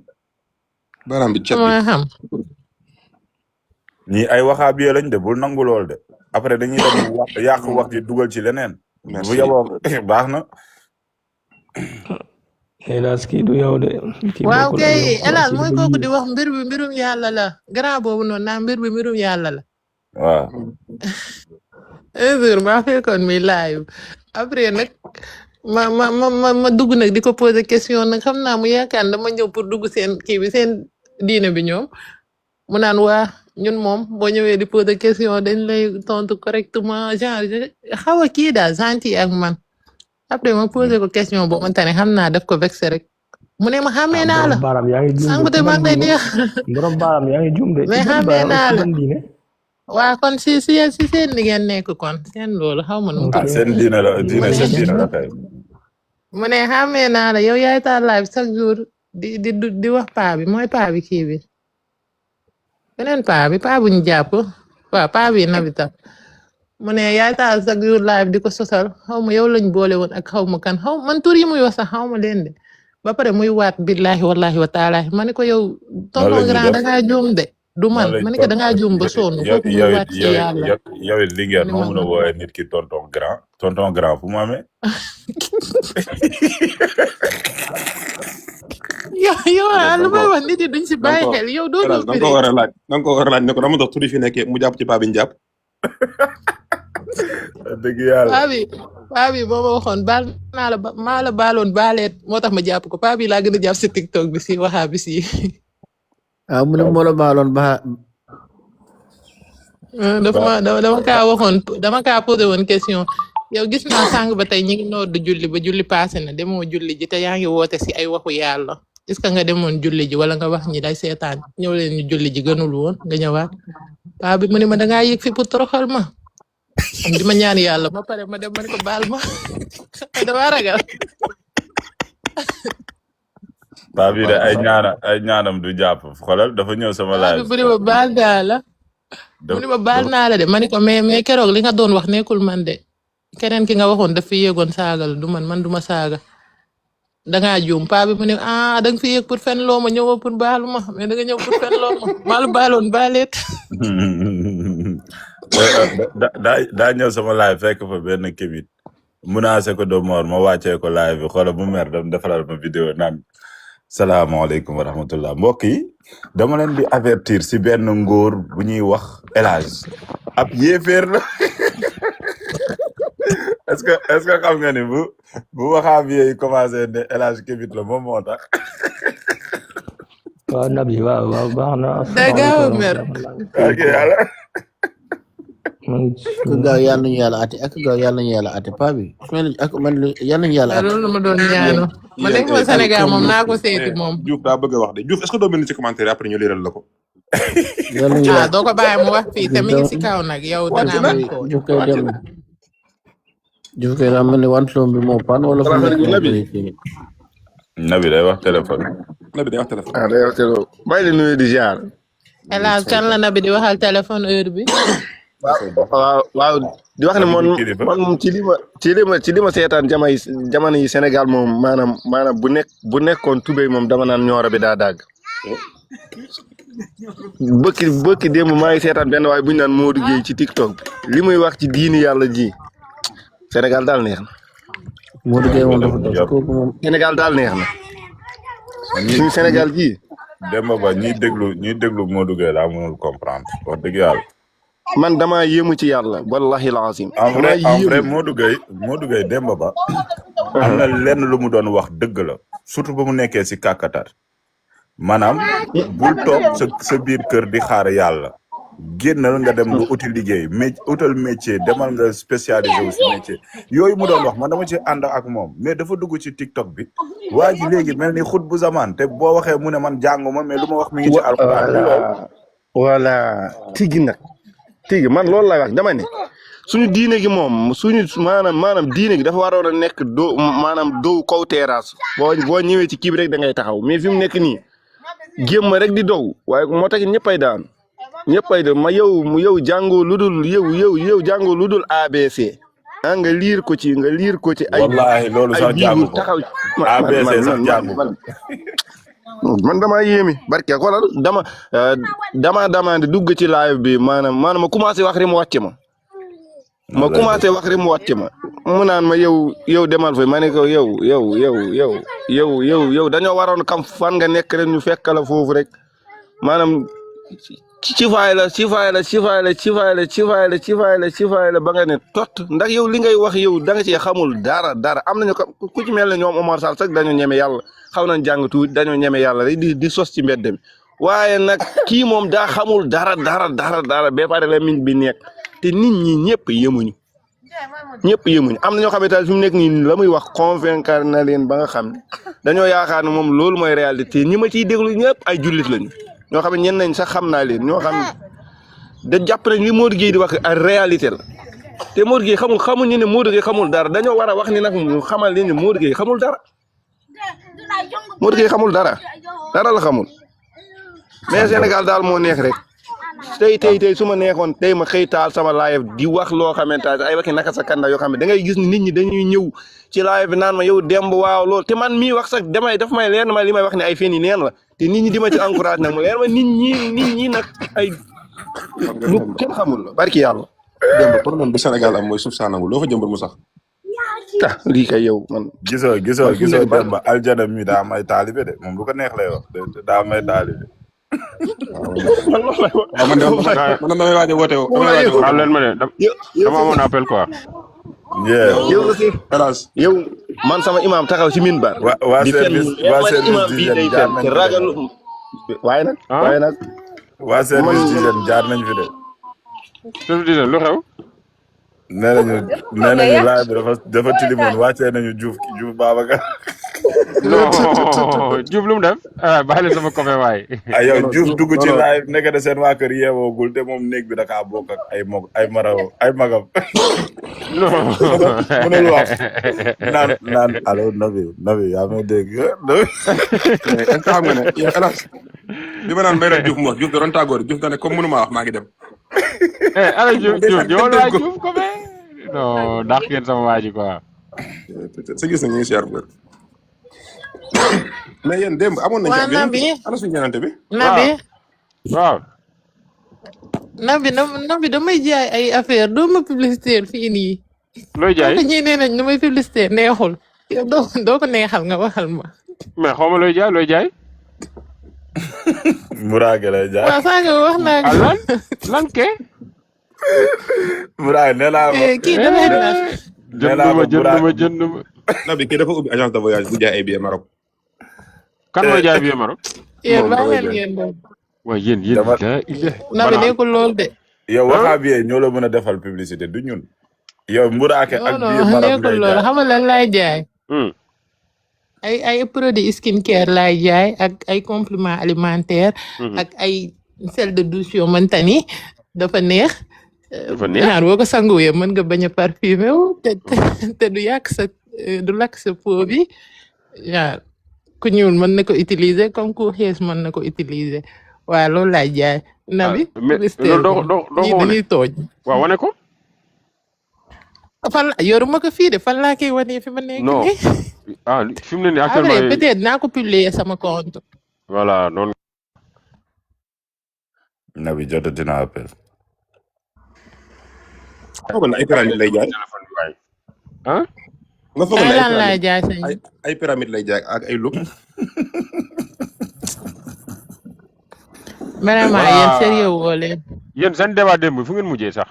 baaraam bi cat bi xam. ñii ay waxaab yee lañ de bul nangu lool de après dañuy dem yàq wax ji dugal ci leneen. bu yaboo baax na. hélas kii du yow de. waaw kay hélas mooy kooku di wax mbir bi mbirum yàlla la grand boobu noonu naa mbir bi mbirum yàlla la. waaw. un jour maa fekkoon mi live après nag ma dugg nag di ko poser question nag xam naa mu yaakaar dama ñëw pour dugg seen kii bi seen diine bi ñoom mu naan waa ñun moom boo ñëwee di poser question dañ lay tontu correctement genre xaw a kii daal gentil ak man après ma poser ko question boo xamante ne xam naa daf ko vexé rek mu ne ma xàmmee naa la sànq te maa ngi lay neex borom baaraam yaa ngi juum de mais xàmmee naa la waa kon si seen li ngeen nekk kon seen loolu xaw ma nu seen diine la kay. mu ne xàmmee naa la yow yaay taal live chaque jour di wax paa bi mooy paa bi kii bi beneen paa bu ñu jàpp waaw paa bi Nabita mu ne yaay taal chaque jour live di ko sosal xaw ma yow lañ boole woon ak xaw ma kan xaw man tur yi muy wax sax xaw ma leen de ba pare muy waat billahi wallahi wa taala ma ne ko yow tonton grand dangaa juum de du man ma ne ko dangaa juum ba sonn kooku muy waat ci yàlla yow it li ngeen moo mën a wooye nit ki tonton grand fu mu amee. yow lu may wax nit yi duñ si bàyyi xel yow doo da nga ko war a laaj ne ko dama dox turi fi nekkee mu jàpp ci paa bi ñu jàpp. dëgg yàlla paa bi boo ma waxoon baal naa la maa la baaloon baaleet moo tax ma jàpp ko paa bi laa gën a jàpp si TikTok bi si waxaa bi si. waaw mu ne moo la baaloon ba. dama kaa waxoon dama kaa posé woon question yow gis naa sàng ba tey ñu ngi noor du julli ba julli passé na demoo julli ji te yaa ngi woote si ay waxu yàlla est-ce que nga demoon julli ji wala nga wax ñi day seetaan ñëw leen ñu julli ji gënul woon nga ñëwaat paa bi mu ne ma dangaa yëg fi pour toroxal ma di ma ñaan yàlla ba pare ma dem ma ne ko baal ma dama ragal. paa bi de ay ñaanam du jàpp xoolal dafa ñëw sama laaj. bu ne ma baal naa la mu ne ma baal naa la de ma ne ko mais keroog li nga doon wax nekkul man de keneen ki nga waxoon daf fi yéegoon saaga la du man du ma saaga dangaa juum paa bi mu ne danga fi yéeg pour fen loo ma ñëwoo pour baalu ma mais danga ñëw pour fen loo ma maalu baaloon baaleet. daa ñëw sama live fekk fa benn kibit menacé ko de mort ma wàccee ko live bi xoolal mu mer dam defaral ma vidéo naan salaamaaleykum wa rahmatullah mbokk yi dama leen di avertir si benn ngóor bu ñuy wax El Hadj ab yéeféer la est-ce que xam nga ni bu waxaam yi commencé ne El Hadj kibit la moom moo tax waaw Nabi waaw baax na. Dagaaw mer. ok yàlla ak gaaw yàlla nañu yàlla ate ak gaaw yàlla nañu yàlla ate paa bi ak man yàlla nañu yàlla ate. loolu ma doon ñaanu. ma nekk fa Sénégal moom naa ko seeti moom. Diouf daa bëgg a wax de Diouf est-ce que doo bind ci commentaire après ñu liiral la ko. doo ko bàyyi mu wax fii te mi ngi si kaw nag yow da ngaa mën ko. Diouf kay dem Diouf kay daa mel ni wantoom bi moo pan wala fu Nabi day wax téléphone. Nabi day wax téléphone. day wax téléphone bàyyi la nuyu di ziar. El Hadj kan la Nabi di waxal téléphone heure bi. waaw di wax ne moom ci li ma seetaan jamono yi Sénégal moom maanaam bu nekkoon tubéy moom dama naan ñooro bi daa dàgg. bëkki démb maa ngi seetaan benn waaye bu ñu naan Modou Gueye ci TikTok bi li muy wax ci diini yàlla ji Sénégal daal neex na. Modou Gueye moom dafa doon kooku moom Sénégal daal neex na. suñu Sénégal ji. Demba Ba ñiy déglu Modou Gueye laa mënul comprendre wax dëgg yàlla. man damaa yéemu ci yàlla wallahi alazim. en vrai Modou Gueye Demba Ba. am na lenn lu mu doon wax dëgg la surtout ba mu nekkee si kàkkatar maanaam bul toog sa biir kër di xaar yàlla génnal nga dem nga uti liggéey utal métier demal nga spécialisé wu si métier yooyu mu doon wax man dama ci ànd ak moom mais dafa dugg ci TikTok bi waa ji léegi mel ni xut bu zaman te boo waxee mu ne man jànguma mais lu ma wax mi ngi ci alxuraan. voilà tigi man loolu lay wax dama ne suñu diine gi moom suñu maanaam diine gi dafa waroon a nekk dow kaw terrasse boo ñëwee ci kii bi rek da ngay taxaw mais fi mu nekk nii jéem rek di dow waaye moo tax ñëppay daan ma yow jàngoo lu dul yow jàngoo lu dul ABC nga liir ko ci ay wallahi loolu sax jàngu ko taxaw ABC sax jàngu ko man damaa yéemi barke xoolal dama demandé dugg ci live bi maanaam ma commencé wax rek mu wàcce ma mu naan ma yow demal fa ma ne ko yow dañoo waroon kam fan nga nekk rek ñu fekk la foofu rek maanaam ci faay la ba nga ne tot ndax yow li ngay wax yow da nga cee xamul dara am nañu ku ci mel ne ñoom Omar Sall sax dañoo ñeme yàlla xaw nañ jàng tuuti dañoo ñeme yàlla rek di sos ci mbedd mi waaye nag kii moom daa xamul dara ba pare la miñ bi nekk te nit ñi ñëpp yemuñu am na ñoo xam ne daal fi mu nekk nii la muy wax convaincre na leen ba nga xam ne dañoo yaakaar ne moom loolu mooy réalité ñi ma ciy déglu ñëpp ay jullit lañu ñoo xam ne ñenn nañ sax xam naa leen ñoo xam da jàpp nañ li Modou Gueye di wax ay réalité la te Modou Gueye xamul ñu ne Modou Gueye xamul dara dañoo war a wax ni nag ñu xamal leen ne Modou Gueye xamul dara la xamul mais Sénégal daal moo neex rek tey su ma neexoon tey ma xëy taal sama live di wax loo xamante ne ay waxi naka sa kanda yoo xam ne da ngay gis ni nit ñi dañuy ñëw ci live bi naan ma yow demb waaw loolu te man mii wax sax daf may leer na ma li may wax ne ay fen yi neen la te nit ñi di ma ci encourage nag mu leer ma nit ñi nag ay lu kenn xamul la barki yàlla. Demba problème bu Sénégal am mooy suuf saa nangu loo fa jëmbal mu sax. lii kay yow man. gisoo Demba aljana mi daa may taalibe de moom lu ko neex lay wax daa may taalibe. waaw man damay waaj a woote woo. xam leen ma ne dama amoon appel quoi. yow aussi yow man sama imam taxaw ci minbar. waa service d'hygiène jaar nañ fi ragal waaye nag. waa service d'hygiène jaar nañ fi de. service d'hygiène lu xew. nee nañu laaj bi dafa tilimoon wàccee nañu Diouf Babacar. non Diouf lu mu def bàyyi leen sama copain waay. yow Diouf dugg ci live nekk de seen waa kër yeewoogul te moom néeg bi da kaa bokk ak ay magam. non mënul wax naan allo Nabi yaa may dégg. est-ce que xam nga ne yow El Hadj li ma naan mbay rek Diouf mu wax Diouf da doon tàggoor Diouf da ne comme mënu maa wax maa ngi dem. ala Diouf ñëwal waay Diouf ko be non dàq ngeen sama waa ji quoi. sa gis na ñu ngi siyaar bu mais yéen démb amoon nañu. waa Nabi ana suñu ñaanante bi. Nabi waaw. nabi damay jaay ay affaire doo ma publicité fii nii. looy jaay donc ñii nee nañ nu may publicité neexul. yow doo ko neexal nga waxal ma. mais xaw ma looy jaay. Muraage lay jaay. waaw saa nga wax naa ko. lan ke. Muraage nee naa ko. kii damay nax. jënd ma. Nabi kii dafa ubbi agence de voyage bu jaay ay billets Maroc. kan mooy jaay billet Maroc. yéen baa leen ngeen doon. waaye yéen. nabi nekkul lool de. yow waxaa billet ñoo la mën a defal publicité du ñun. yow Muraage ak billet Maroc nekkul lool xam nga lan laay jaay. ay produits skincare laay jaay ak ay compléments alimentaires. ak ay sel de douche yoo mënta ni dafa neex. ñaar boo ko sanguwee mën nga bañ a parfumé wu te du yàq du lakk sa peau bi waaw ku ñuul mën na ko utiliser comme ku xees mën na ko utiliser waaw loolu laay jaay. nabi doo dañuy tooñ. waaw wane ko. fan yoruma ko fii de fan laa koy wane fi ma nekk nii. fi mu ne nii actuellement après peut-être naa ko publier sama compte. voilà noonu. Nabi jot dina appel. foog na ay pyramide lay jaay. nga foog na lan lay jaay ay pyramide lay jaay ak ay look. vraiment yéen sérieux woo leen. yéen seen débat démb fu ngeen mujjee sax.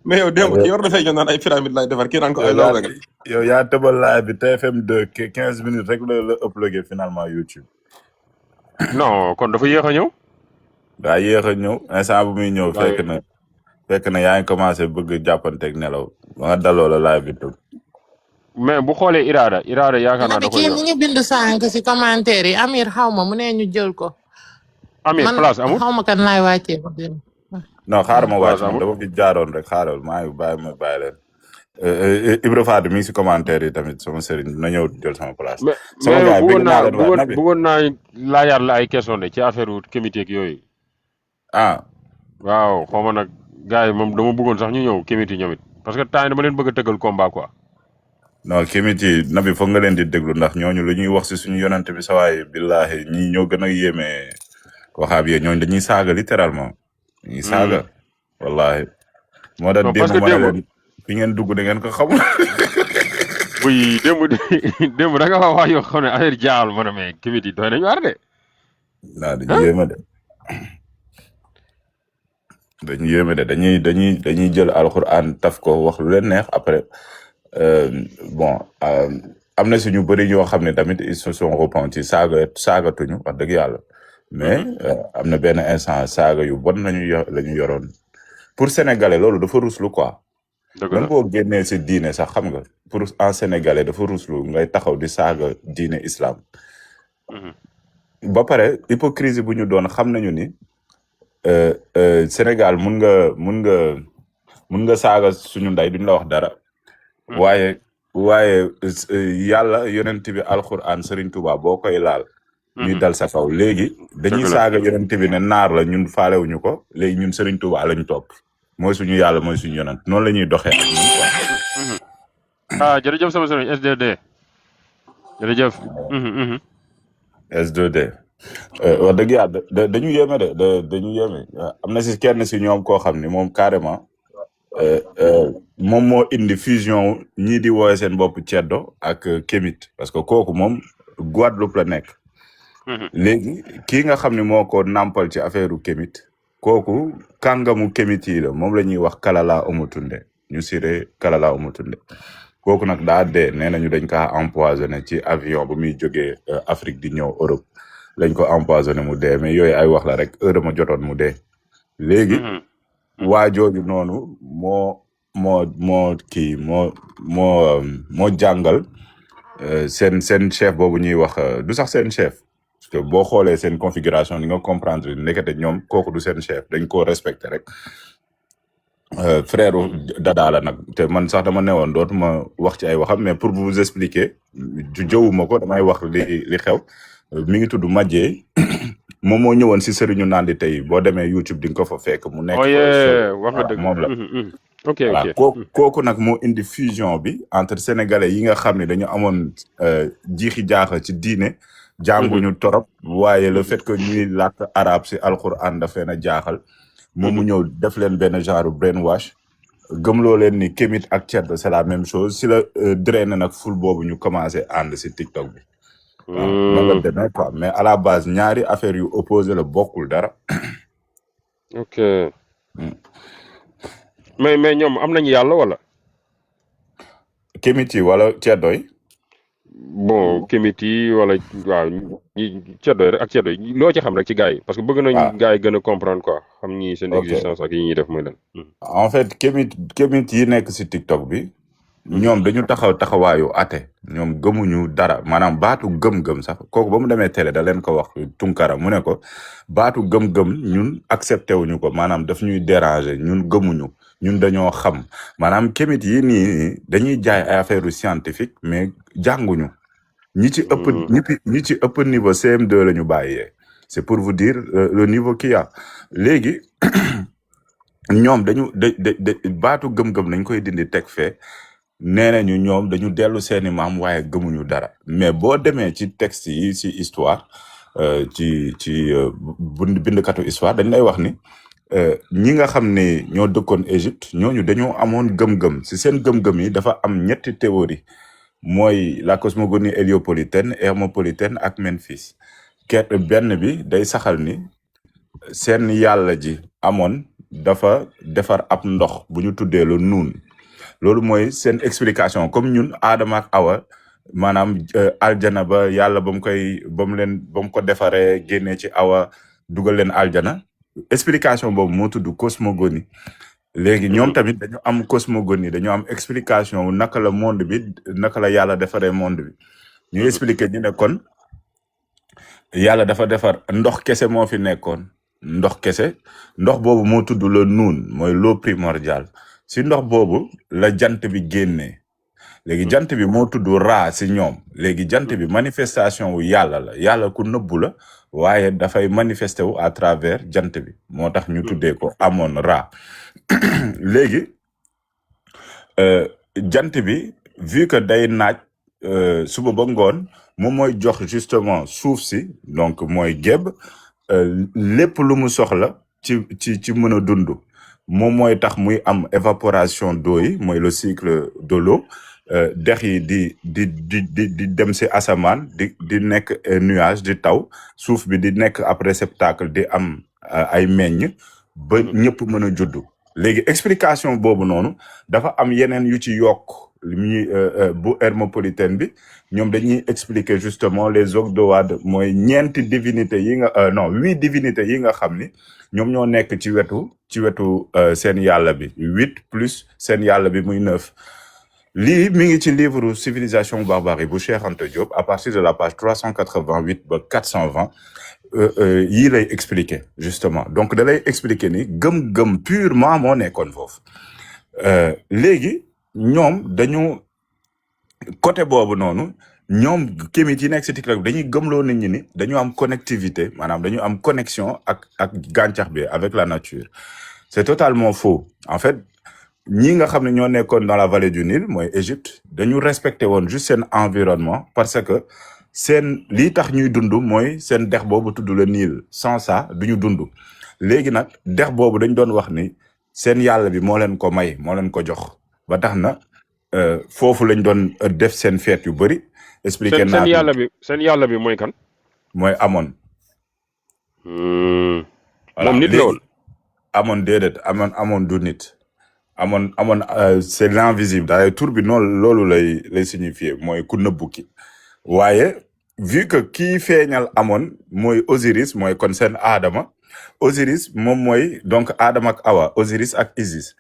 mais yow démb ki war dafay ñëw naan ay pyramide lay defar kii naan ko ay loola nga. yow yaa tëbal live bi TFM 2 15 minutes rek la uploadé finalement YouTube. non kon dafa yéex a ñëw. daa yéex a ñëw instant bu muy ñëw fekk na yaa ngi commencé bëgg jàppanteeg nelaw ba nga daloo la live bi tëb. mais bu xoolee Irada yaakaar naa dafa kii mi ngi bind sànq si commentaire yi Amir xaw ma mu ne ñu jël ko. Amir place amul xaw ma kan laay wàccee ko. non xaaral ma wàcc moom dafa fi jaaroon rek xaaral maa ngi bàyyi leen. Ibra Fadi mi ngi si commentaire yi tamit sama sëriñ na ñëw jël sama place. sama gars yi bëggoon naa laajaat la ay question de ci affaire comité ak yooyu. waaw xaw ma nag gars yi moom dama bëggoon sax ñu ñëw comité ñoom it parce que temps yi dama leen bëgg a tëggal combat quoi. non comité Nabi foog nga leen di déglu ndax ñooñu lu ñuy wax si suñu yonante bi sawaay billahi ñii ñoo gën a yéeme waxaab yee ñooñu dañuy saaga littéralement. dañuy saaga wallahi moo tax démb ma ne leen fi ngeen dugg da ngeen ko xamul. oui démb da nga wax yoo xam ne affaire jaaxal ma ne mais comité doy nañu war de. non dañuy yéeme de. dañuy yéeme de dañuy jël alxuraan taf ko wax lu leen neex après bon am na suñu bëri ñoo xam ne tamit ils se sont repentis saagatuñu wax dëgg yàlla mais am na benn instant saaga yu bon la ñu yoroon pour sénégalais loolu dafa ruslu quoi. même boo génnee si diine sax xam nga pour en sénégalais dafa ruslu ngay taxaw di saaga diine islam. ba pare hypocrisie bu ñu doon xam nañu ni. Sénégal mun nga saaga suñu ndey duñ la wax dara. waaye yàlla yonent bi alxuraan Serigne Touba boo koy laal. ñuy dal sa kaw léegi. dañuy saaga yonent bi ne naar la ñun faalewuñu ko léegi ñun Serigne Touba lañ topp mooy suñu yàlla mooy suñu yonent noonu la ñuy doxee ak ñun quoi. jërëjëf sama sëriñ SDD jërëjëf. S2D. wax dëgg yàlla dañu yéeme dañu yéeme am na si kenn si ñoom koo xam ni moom carrément moom moo indi fusion ñii di wooye seen bopp ceddo ak kémit parce que kooku moom Guadeloupe la nekk. léegi kii nga xam ne moo ko nàmpal ci affaire u kémit kooku kàngamu kémit yi la moom la ñuy wax Kalala Omotunde ñu siree Kalala Omotunde kooku nag daa dee nee nañu dañ kaa empoisonné ci avion bu muy jógee Afrique di ñëw Europe lañ ko empoisonné mu dee mais yooyu ay wax la rek heure ma jotoon mu dee léegi waa jooju noonu moo jàngal seen chef boobu ñuy wax du sax seen chef parce que boo xoolee seen configuration ni nga comprendre nekkate ñoom kooku du seen chef dañ koo respecté rek frère Dada la nag te man sax dama newoon dootuma wax ci ay waxam mais pour vous expliquer jëwuma ko damay wax li xew mi ngi tudd Madjee moom moo ñëwoon si sëriñu Nandi tey boo demee YouTube di nga ko fa fekk mu nekk wax nga dëgg moom la ok kooku nag moo indi fusion bi entre sénégalais yi nga xam ne dañu amoon jiixi jaaxa ci diine jànguñu torop waaye le fait que ñuy làkk arabe si alquran daf leen a jaaxal moom mu ñëw def leen benn genre brainwash gëmloo leen ni Kémit ak Ceddo c'est la même chose si la drainer nag ful boobu ñu commencé ànd si TikTok bi waaw noonu la demee quoi mais à la base ñaari affaire yu opposé la bokkul dara ok mais ñoom am nañu yàlla wala. Kémit yi wala Ceddo yi bon Kémit yi wala waaw ñi Ceddo yi rek ak Ceddo yi loo ci xam rek ci gars yi parce que bëgg nañ gars yi gën a comprendre quoi xam ñi seen existence ak yi ñuy def mooy lan. en fait Kémit yi nekk si TikTok bi ñoom dañu taxawaayu ate ñoom gëmuñu dara maanaam baatu gëm-gëm sax kooku ba mu demee télé da leen ko wax Tunkara mu ne ko baatu gëm-gëm ñun accepté wuñu ko maanaam daf ñuy déranger ñun gëmuñu ñun dañoo xam maanaam Kémit yi nii dañuy jaay ay affaire scientifique mais jànguñu ñi ci ëpp niveau CM2 la ñu bàyyee c'est pour vous dire le niveau qu'il y a léegi ñoom dañu baatu gëm-gëm nañ koy dindi teg fee nee nañu ñoom dañu dellu seeni maam waaye gëmuñu dara mais boo demee ci texte yi ci histoire ci bindkatu histoire dañ lay wax ni ñi nga xam ne ñoo dëkkoon Égypte ñooñu dañoo amoon gëm-gëm ci seen gëm-gëm yi dafa am ñetti théorie mooy la cosmogonie héliopolitaine hermopolitaine ak Memphis benn bi day saxal ni seen yàlla ji amoon dafa defar ab ndox bu ñu tuddee lu nuun loolu mooy seen explication comme ñun Adama ak Awa maanaam aljana ba yàlla ba mu ko defaree génnee ci Awa dugal leen aljana explication boobu moo tudd cosmogonie léegi ñoom tamit dañu am cosmogonie dañu am explication naka la monde bi naka la yàlla defaree monde bi ñu expliquer ñu ne kon yàlla dafa defar ndox kese moo fi nekkoon ndox boobu moo tudd la nuun mooy l'eau primordiale si ndox boobu la jant bi génnee léegi jant bi moo tudd Ra si ñoom léegi jant bi manifestation wu yàlla ku nëbbu la waaye dafay manifesté wu à travers jant bi moo tax ñu tuddee ko amoon Ra léegi jant bi vu que day naaj suba ba ngoon moom mooy jox justement suuf si donc mooy gébb lépp lu mu soxla ci mën a dund moom mooy tax muy am évaporation d'eau yi mooy le cycle de l'eau dex yi di dem si asamaan di nekk nuage di taw suuf bi di nekk ab réceptacle di am ay meññ ba ñëpp mën a juddu léegi explication boobu noonu dafa am yeneen yu ci yokk bu hermopolitaine bi ñoom dañuy expliquer justement les ogdoades mooy ñeenti divinité yi nga 8 divinités yi nga xam ni ñoom ñoo nekk ci wetu seen yàlla bi 8 plus seen yàlla bi muy 9 lii mi ngi ci livre civilisation barbarie bu Cheikh Anta Diop à partir de la page 388 ba 420 yii lay expliquer justement donc da lay expliquer ni gëm-gëm purement moo nekkoon foofu léegi ñoom dañu côté boobu noonu ñoom Kémit yi nekk ci TikTok dañuy gëmloo nit ñi ni dañu am connectivité maanaam dañu am connexion ak gàncax bi avec la nature c'est totalement faux en fait ñi nga xam ne ñoo nekkoon dans la vallée du Nil mooy Égypte dañu respecté woon juste seen environnement parce que seen lii tax ñuy dund mooy seen dex boobu tudd le Nil sans ça duñu dund léegi nag dex boobu dañ doon wax ni seen yàlla bi moo leen ko may moo leen ko jox ba tax na foofu lañ doon def seen fête yu bëri expliqué naa seen yàlla bi mooy kan mooy Amon moom nit la woon Amon déedéet Amon du nit Amon c'est l'invisible daal tur bi noonu loolu lay signifier mooy ku nëbbu ki waaye vu que kii feeñal Amon mooy Osiris mooy kon seen Adama Osiris moom mooy donc Adama ak Awa Osiris ak Isis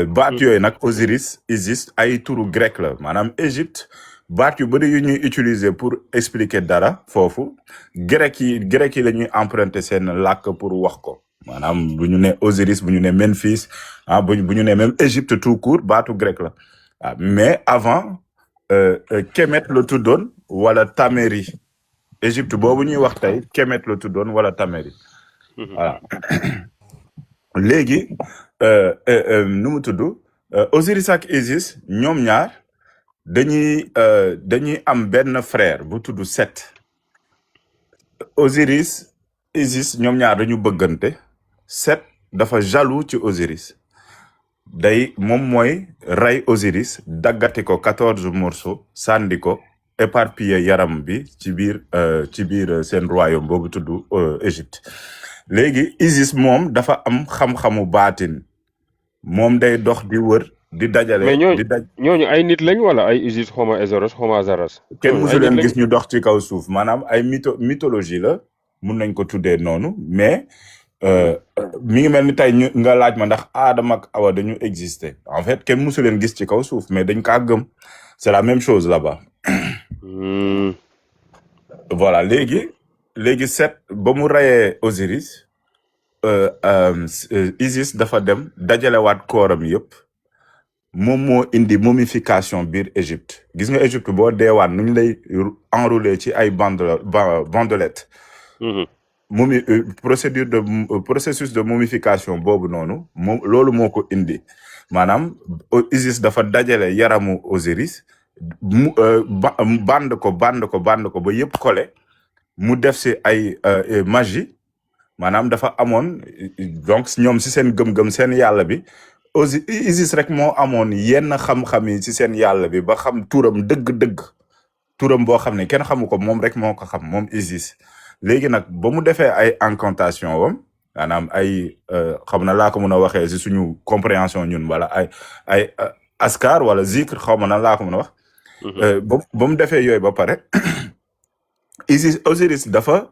baat yooyu nag Osiris Isis ay turu grec la maanaam Égypte baat yu bëri yu ñuy utiliser pour expliquer dara foofu grec yi la ñuy emprunter seen làkk pour wax ko maanaam bu ñu ne Osiris bu ñu ne Memphis bu ñu ne même Égypte tout court baatu grec la mais avant Kemet la tuddoon wala Taméri Égypte boobu ñuy wax tey Kemet la tuddoon wala Taméri voilà léegi nu mu tudd Osiris ak Isis ñoom ñaar dañuy am benn frère bu tudd Set Osiris Isis ñoom ñaar dañu bëggante Set dafa jaloux ci Osiris day moom mooy rey Osiris daggati ko 14 morceaux sànni ko éparpillé yaram bi ci biir seen royaume boobu tudd Égypte léegi Isis moom dafa am xam-xamu baatin moom day dox di wër di dajale mais di ñooñu ay nit lañ wala ay Isis xoma Ezoros xoma Zaras kenn ñooñu musu ay nit leen lañ gis ñu dox ci kaw suuf maanaam ay mythologie la mun nañ ko tuddee noonu mais mi ngi mel ni tey nga laaj ma ndax Aadama ak Awa dañu exister en fait kenn musu leen gis ci kaw suuf mais dañ kaa gëm c'est la même chose là-bas voilà léegi Set ba mu reyee Osiris Isis dafa dem dajalewaat kooram yëpp moom moo indi momification biir Égypte gis nga Égypte boo deewaat nu ñu lay enrouler ci ay bandelette processus de momification boobu noonu moom loolu moo ko indi maanaam Isis dafa dajale yaramu Osiris mu band ko ba yëpp kole mu def si ay magie maanaam dafa amoon donc ñoom si seen gëm-gëm seen yàlla bi Isis rek moo amoon yenn xam-xam yi ci seen yàlla bi ba xam turam dëgg-dëgg turam boo xam ne kenn xamu ko moom rek moo ko xam moom Isis léegi nag ba mu defee ay incantation wam maanaam ay xam na laa ko mën a waxee si suñu compréhension ñun wala ay askar wala zikr xaw ma nan laa ko mën a wax ba mu defee yooyu ba pare Osiris dafa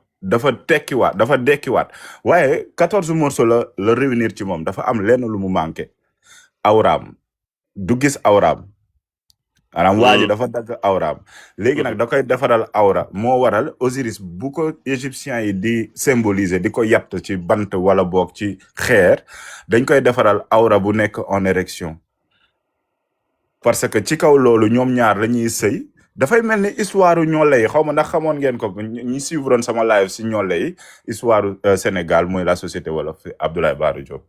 dekkiwaat waaye 14 morceaux la réunir ci moom dafa am lenn lu mu manqué awraam du gis awraam maanaam waa ji dafa dagg awraam léegi nag da koy defaral awra moo waral Osiris bu ko égyptiens yi di symboliser di ko yatt ci bant wala boog ci xeer dañ koy defaral awra bu nekk en érection parce que ci kaw loolu ñoom ñaar lañuy sëy dafay mel ni histoire ñoole yi xaw ma ndax xamoon ngeen ko ñi suivroon sama live si ñoole yi histoire Sénégal mooy la société wolof Abdoulaye Bara Diop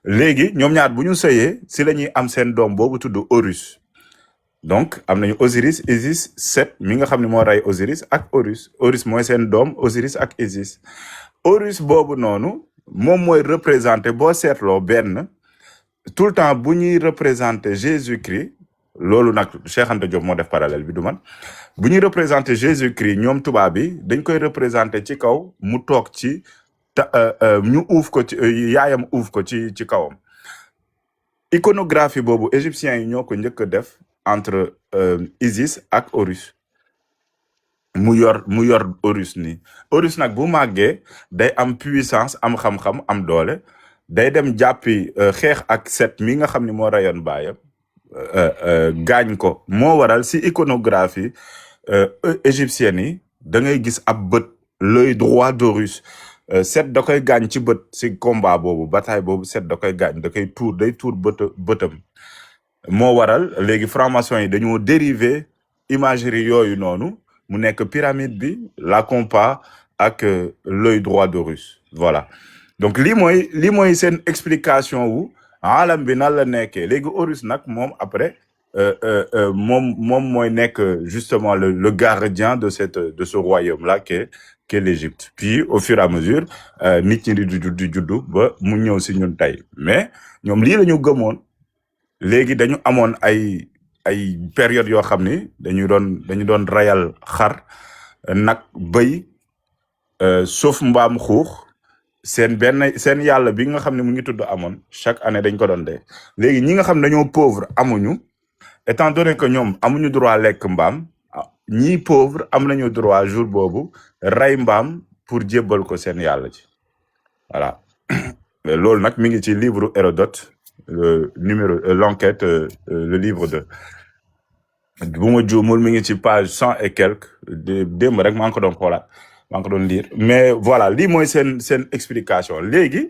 léegi ñoom ñaar bu ñu sëyee si la ñuy am seen doom boobu tudd Horus donc am nañu Osiris Isis Set mi nga xam ne moo rey Osiris ak Horus mooy seen doom Osiris ak Isis Horus boobu noonu moom mooy représenté boo seetloo benn tout le temps bu ñuy représenté Jésus-Christ loolu nag Cheikh Anta Diop moo def parallèle bi du man bu ñuy représenté Jésus-Christ ñoom tubaab bi dañ koy représenté ci kaw mu toog ci ñu uuf ko ci yaayam uuf ko ci kawam iconographie boobu égyptiens yi ñoo ko njëkk a def entre Isis ak Horus mu yor Horus nii Horus nag bu màggee day am puissance am xam-xam am doole day dem jàppi xeex ak Set mi nga xam ni moo rayoon baayam gaañ ko moo waral si iconographie égyptienne yi da ngay gis ab bët l'œil droit d'Horus Set da koy gaañ ci bët si combat boobu bataille boobu Set da koy gaañ day tuur bëtam moo waral léegi franc-maçon yi dañoo dérivé imagerie yooyu noonu mu nekk pyramide bi la compas ak l'œil droit d'Horus voilà donc lii mooy seen explication wu alam bi nan la nekkee léegi Horus nag moom après moom mooy nekk justement le gardien de ce royaume là qu'est l'Égypte puis au fur et à mesure nit ñi di juddu ba mu ñëw si ñun tey mais ñoom lii la ñu gëmoon léegi dañu amoon ay période yoo xam ni dañu doon rayal xar nag bëy sauf mbaam xuux seen yàlla bi nga xam ne mu ngi tudd amoon chaque année dañ ko doon dee léegi ñi nga xam ne dañoo pauvre amuñu étant donné que ñoom amuñu droit lekk mbaam ñii pauvre am nañu droit jour boobu rey mbaam pour jébbal ko seen yàlla ci voilà loolu nag mi ngi ci livre Hérodote l'enquête le livre bu ma juumul mi ngi ci page 100 et quelques démb rek maa ngi ko doon xoolaat maa ngi ko doon lire mais voilà lii mooy seen explication léegi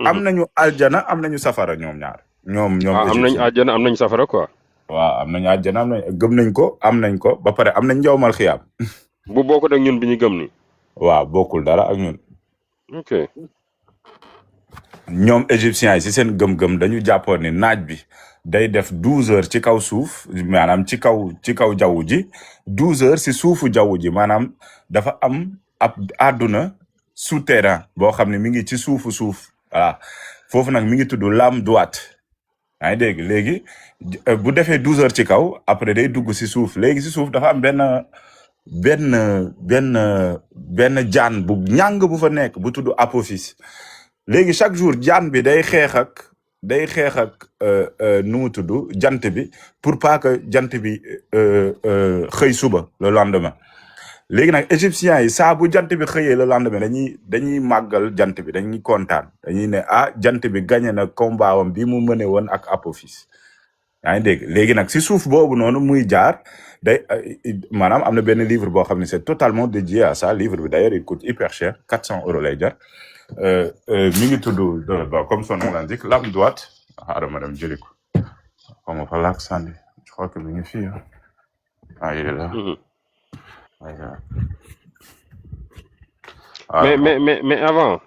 am nañu aljana am nañu safara ñoom ñaar ñoom am nañu aljana am nañu safara quoi waaw am nañu aljana gëm nañ ko am nañ ko ba pare am nañ njawmal xiyaam bu bokkul ak ñun bi ñu gëm ni waaw bokkul dara ak ñun ok ñoom égyptiens yi si seen gëm-gëm dañu jàppoon ni naaj bi day def 12 heures ci kaw suuf maanaam ci kaw jaww ji 12 heures si suufu jaww ji maanaam dafa am ab àdduna souterrain boo xam ne mi ngi ci suuf voilà foofu nag mi ngi tudd lame droite yaa ngi dégg léegi bu defee 12 heures ci kaw après day dugg si suuf léegi si suuf dafa am benn jaan bu ñàng bu fa nekk bu tudd apophyse léegi chaque jour jaan bi day xeex ak nu mu tudd jant bi pour pas que jant bi xëy suba le lendemain léegi nag égyptiens yi saa bu jant bi xëyee le lendemain dañuy màggal jant bi dañuy kontaan dañuy ne jant bi gagné na combat wam bi mu mëne woon ak apophyse yaa ngi dégg léegi nag si suuf boobu noonu muy jaar day maanaam am na benn livre boo xam ne c'est totalement dédié à ça livre bi d'ailleurs il coûte hyper cher 400 € lay jar mi ngi tudd comme son nom l'indique lame droite xaaral ma dem jëli ko xaw ma fa laak sànni je crois que mi ngi fii il est là mais avant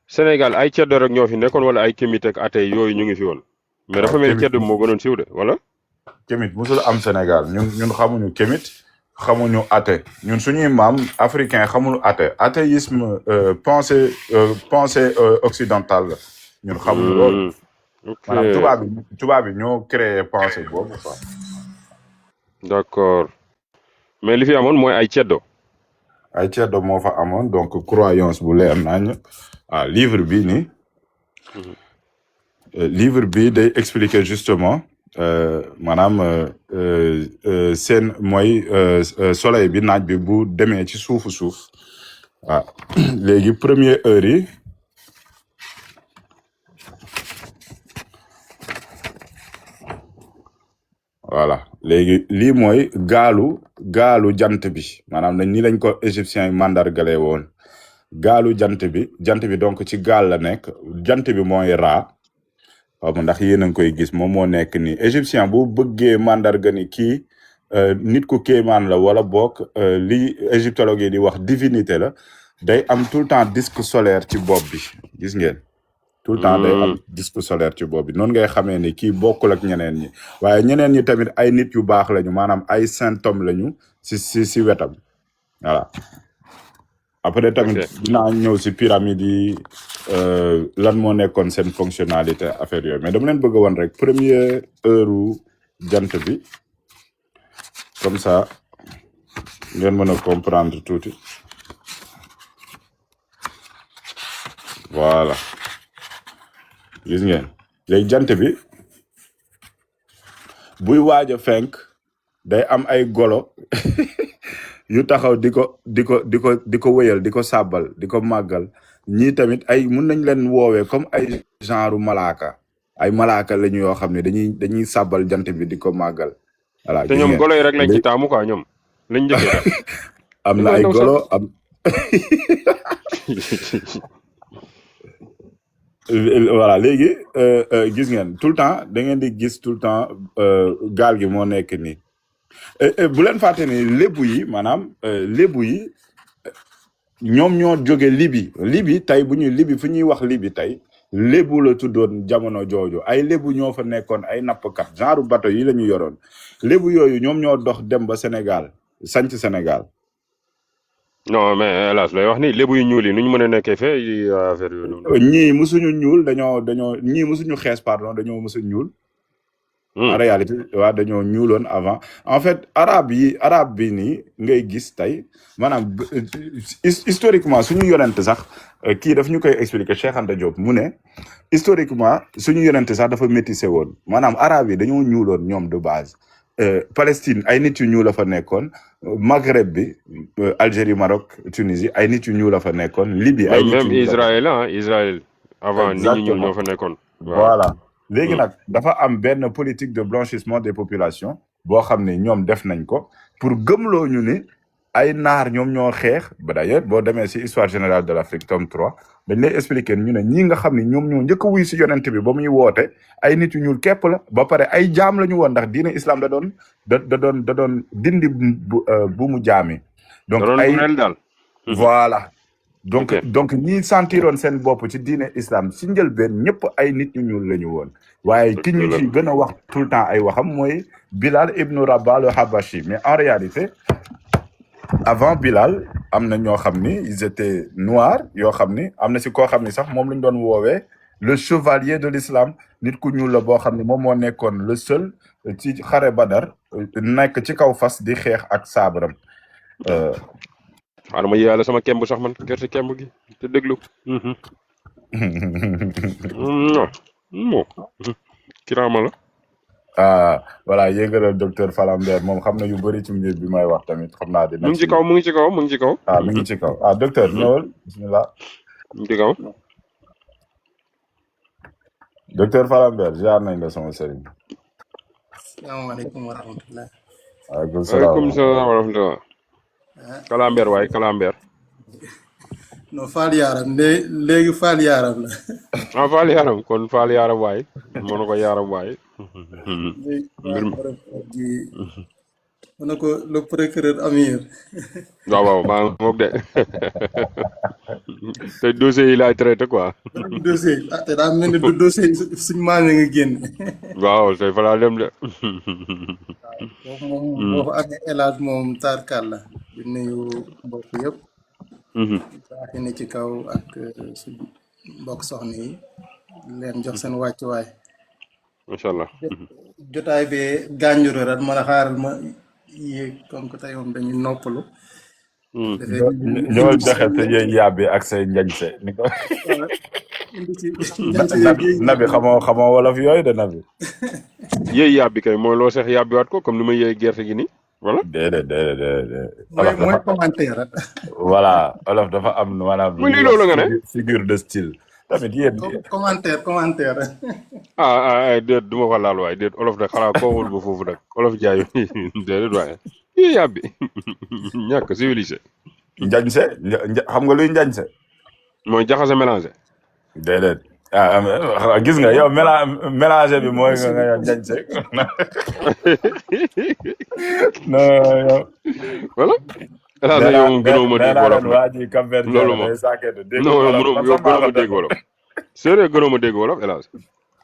Sénégal ay ceddo rek ñoo fi nekkoon wala ay kémit ak atey yooyu ñu ngi fi woon mais dafa mel ni ceddo moo gënoon siiw de wala kémit musul am Sénégal ñun xamuñu kémit xamuñu athée ñun suñuy maam africain xamuñu athée athéisme pensée occidentale la ñun xamuñu loolu maanaam tubaab bi ñoo créé pensée boobu quoi d'accord mais li fi amoon mooy ay ceddo moo fa amoon donc croyance bu leer nañ livre bi nii livre bi day expliquer justement maanaam seen mooy soleil bi naaj bi bu demee ci suufu suuf waaw léegi première heure yi voilà léegi lii mooy gaalu jant bi maanaam ni lañ ko égyptiens yi mandargale woon gaalu jant bi donc ci gaal la nekk jant bi mooy Ra xaw ma ndax yéen a ngi koy gis moom moo nekk nii égyptien bu bëggee mandarga ni kii nit ku kéemaan la wala boog li égyptologue yi di wax divinité la day am tout le temps disque solaire ci bopp bi gis ngeen tout le temps day am disque solaire ci bopp bi noonu ngay xamee ni kii bokkul ak ñeneen ñi waaye ñeneen ñi tamit ay nit yu baax lañu maanaam ay symptômes lañu si wetam voilà après tamit dinaa ñëw si pyramide yi lan moo nekkoon seen fonctionnalité affaire yooyu mais dama leen bëgg a wan rek première heure jant bi comme ça ngeen mën a comprendre tuuti voilà gis ngeen léegi jant bi buy waaj a fenk day am ay golo yu taxaw di ko wëyal di ko sàbbal di ko màggal ñii tamit ay mun nañ leen woowee comme ay genre malaaka ay malaaka lañu yoo xam ne dañuy sàbbal jant bi di ko màggal voilà te ñoom golo yi rek lañ ci taamu quoi ñoom lañ njëkkee am na ay golo am voilà léegi gis ngeen tout le temps da ngeen di gis tout le temps gaal gi moo nekk nii bu leen fàtte ni lébu yi maanaam lébu yi ñoom ñoo jóge libi tey bu ñuy libi fu ñuy wax libi tey lébu la tuddoon jamono jooju ay lébu ñoo fa nekkoon ay nappkat genre bateau yi la ñu yoroon lébu yooyu ñoom ñoo dox dem ba Sénégal sanc Sénégal non mais hélas lay wax ni lébu yu ñuul yi nu ñu mën a nekkee fee affaire yooyu ñii musuñu ñuul ñii musuñu xees pardon dañoo musu ñuul en réalité waaw dañoo ñuuloon avant en fait arabe bi nii ngay gis tey maanaam historiquement suñu yonent sax kii daf ñu koy expliquer Cheikh Anta Diop mu ne historiquement suñu yonent sax dafa métissé woon maanaam arabe yi dañoo ñuuloon ñoom de base Palestine ay nit yu ñuul la fa nekkoon Maghreb bi Algérie Maroc Tunisie ay nit yu ñuul la fa nekkoon Libye ay nit yu même Israël avant nit ñi ñuul ñoo fa nekkoon voilà léegi nag dafa am benn politique de blanchissement des populations boo xam ne ñoom def nañ ko pour gëmloo ñu ni ay naar ñoom ñoo xeex ba d'ailleurs boo demee ci histoire générale de l'Afrique tome 3 dañ lay expliquer ñu ne ñii nga xam ne ñoom ñoo njëkk a wuy ci yonent bi ba muy woote ay nit yu ñuul képp la ba pare ay jaam la ñu woon ndax diine islam da doon dindi bu mu jaami donc ay voilà donc ñi sentiroon seen bopp ci diine islam ci njëlbeen ñëpp ay nit ñu ñuul la ñu woon waaye ki ñu ci gën a wax tout le temps ay waxam mooy Bilal ibn Rabah le Habashi mais en réalité avant Bilal am na ñoo xam ni ils étaient noirs yoo xam ni am na ci koo xam ni sax moom lañ doon woowee le chevalier de l'islam nit ku ñuul la boo xam ne moom moo nekkoon le seul ci xare Badar nekk ci kaw fas di xeex ak saabaram. xaaral ma yàlla sama kemb sax man gerte kemb gi te déglu. non kiraama la. voilà yéegalal docteur Falambert moom xam na yu bëri ci mbir bi may wax tamit xam naa dina. mu ngi ci kaw mu ngi ci kaw mu ngi ci kaw. mi ngi ci kaw docteur ñëwal bismillah. mu ngi ci kaw. docteur Falambert jaar nañ la sama sëriñ. salaamaaleykum wa rahmatulah. waaleykum salaam wa rahmatulah. Kalambert waaye Kalambert. non Fall Yaram léegi Fall Yaram la. Fall Yaram kon Fall Yaram waay mën na ko Yaram waay. mbir mi mën na ko le procureur Amir. waaw maa ngi moom de te dossier yi laay traité quoi. dossier te daa mel ni du dossier suñ maame nga génn. waaw tey fa laa dem de. waaw moom boo fa amee El Hadj moom tarkal la di nuyu mbokk yëpp. baaxi ne ci kaw ak suñ mbokk soxna yi leen jox seen wàccuwaay. macha allah. jotaay bi gànjuru rat ma la xaaral ma yéeg comme que tey moom dañuy noppalu. ñoo joxe te yéen yàbbi ak say njañse ni ko. nabi xamoo wolof yooyu de nabi. yéey yàbbi kay mooy loo seex yàbbiwaat ko comme ni ma yéey gerte gi nii voilà. déedéet. mooy commentaire rek. voilà olof dafa am maanaam. muy lii loolu nga ne. figure de style. tamit yéen. commentaire. déet du ma ko laal waaye déet olof nag xanaa koowul ba foofu nag olof jaayu déedéet waaye yéey yàbbi ñàkk civilisé. njañse xam nga luy njañse. mooy jaxase mélangé. déedéet gis nga yow mélangé bi mooy nga yow njañse. non yow. voilà. mélangé yow moom gënoo ma dégg wolof loolu moom non yow gënoo ma dégg wolof. sérieux gënoo ma dégg wolof hélas.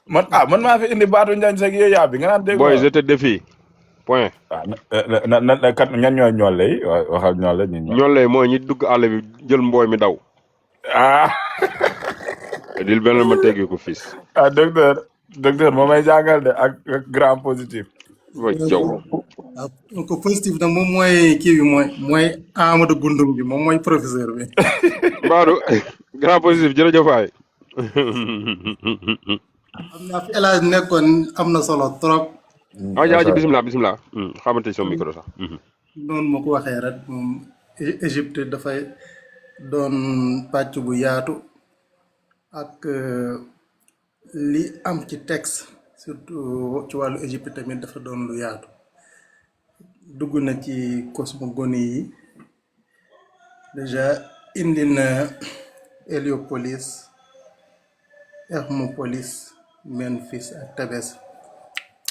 man maa fi indi baatu njañse ak yooyu yàbbi nga naan dégg. boy je te défie. point. kat ñan ñooy ñolle yi waxal ñolle ñolle mooy ñi dugg àll bi jël mbooy mi daw. dil benn ma teggi ko fils. docteur moo may jàngal de ak grand positif. way jaw ko positif nag moom mooy kii bi mooy Amadou Gundum bi moom mooy professeur bi. Badou grand positif jërëjëf waay. xam naa fi El Hadj nekkoon am na solo trop. jaaji bisimilah xamante son micro sax. noonu ma ko waxee rek moom Égypte dafay doon pàcc bu yaatu ak li am ci texte surtout ci wàllu Égypte tamit dafa doon lu yaatu dugg na ci cosmogonie yi déjà indi na Héliopolis Hermopolis Memphis ak Thébès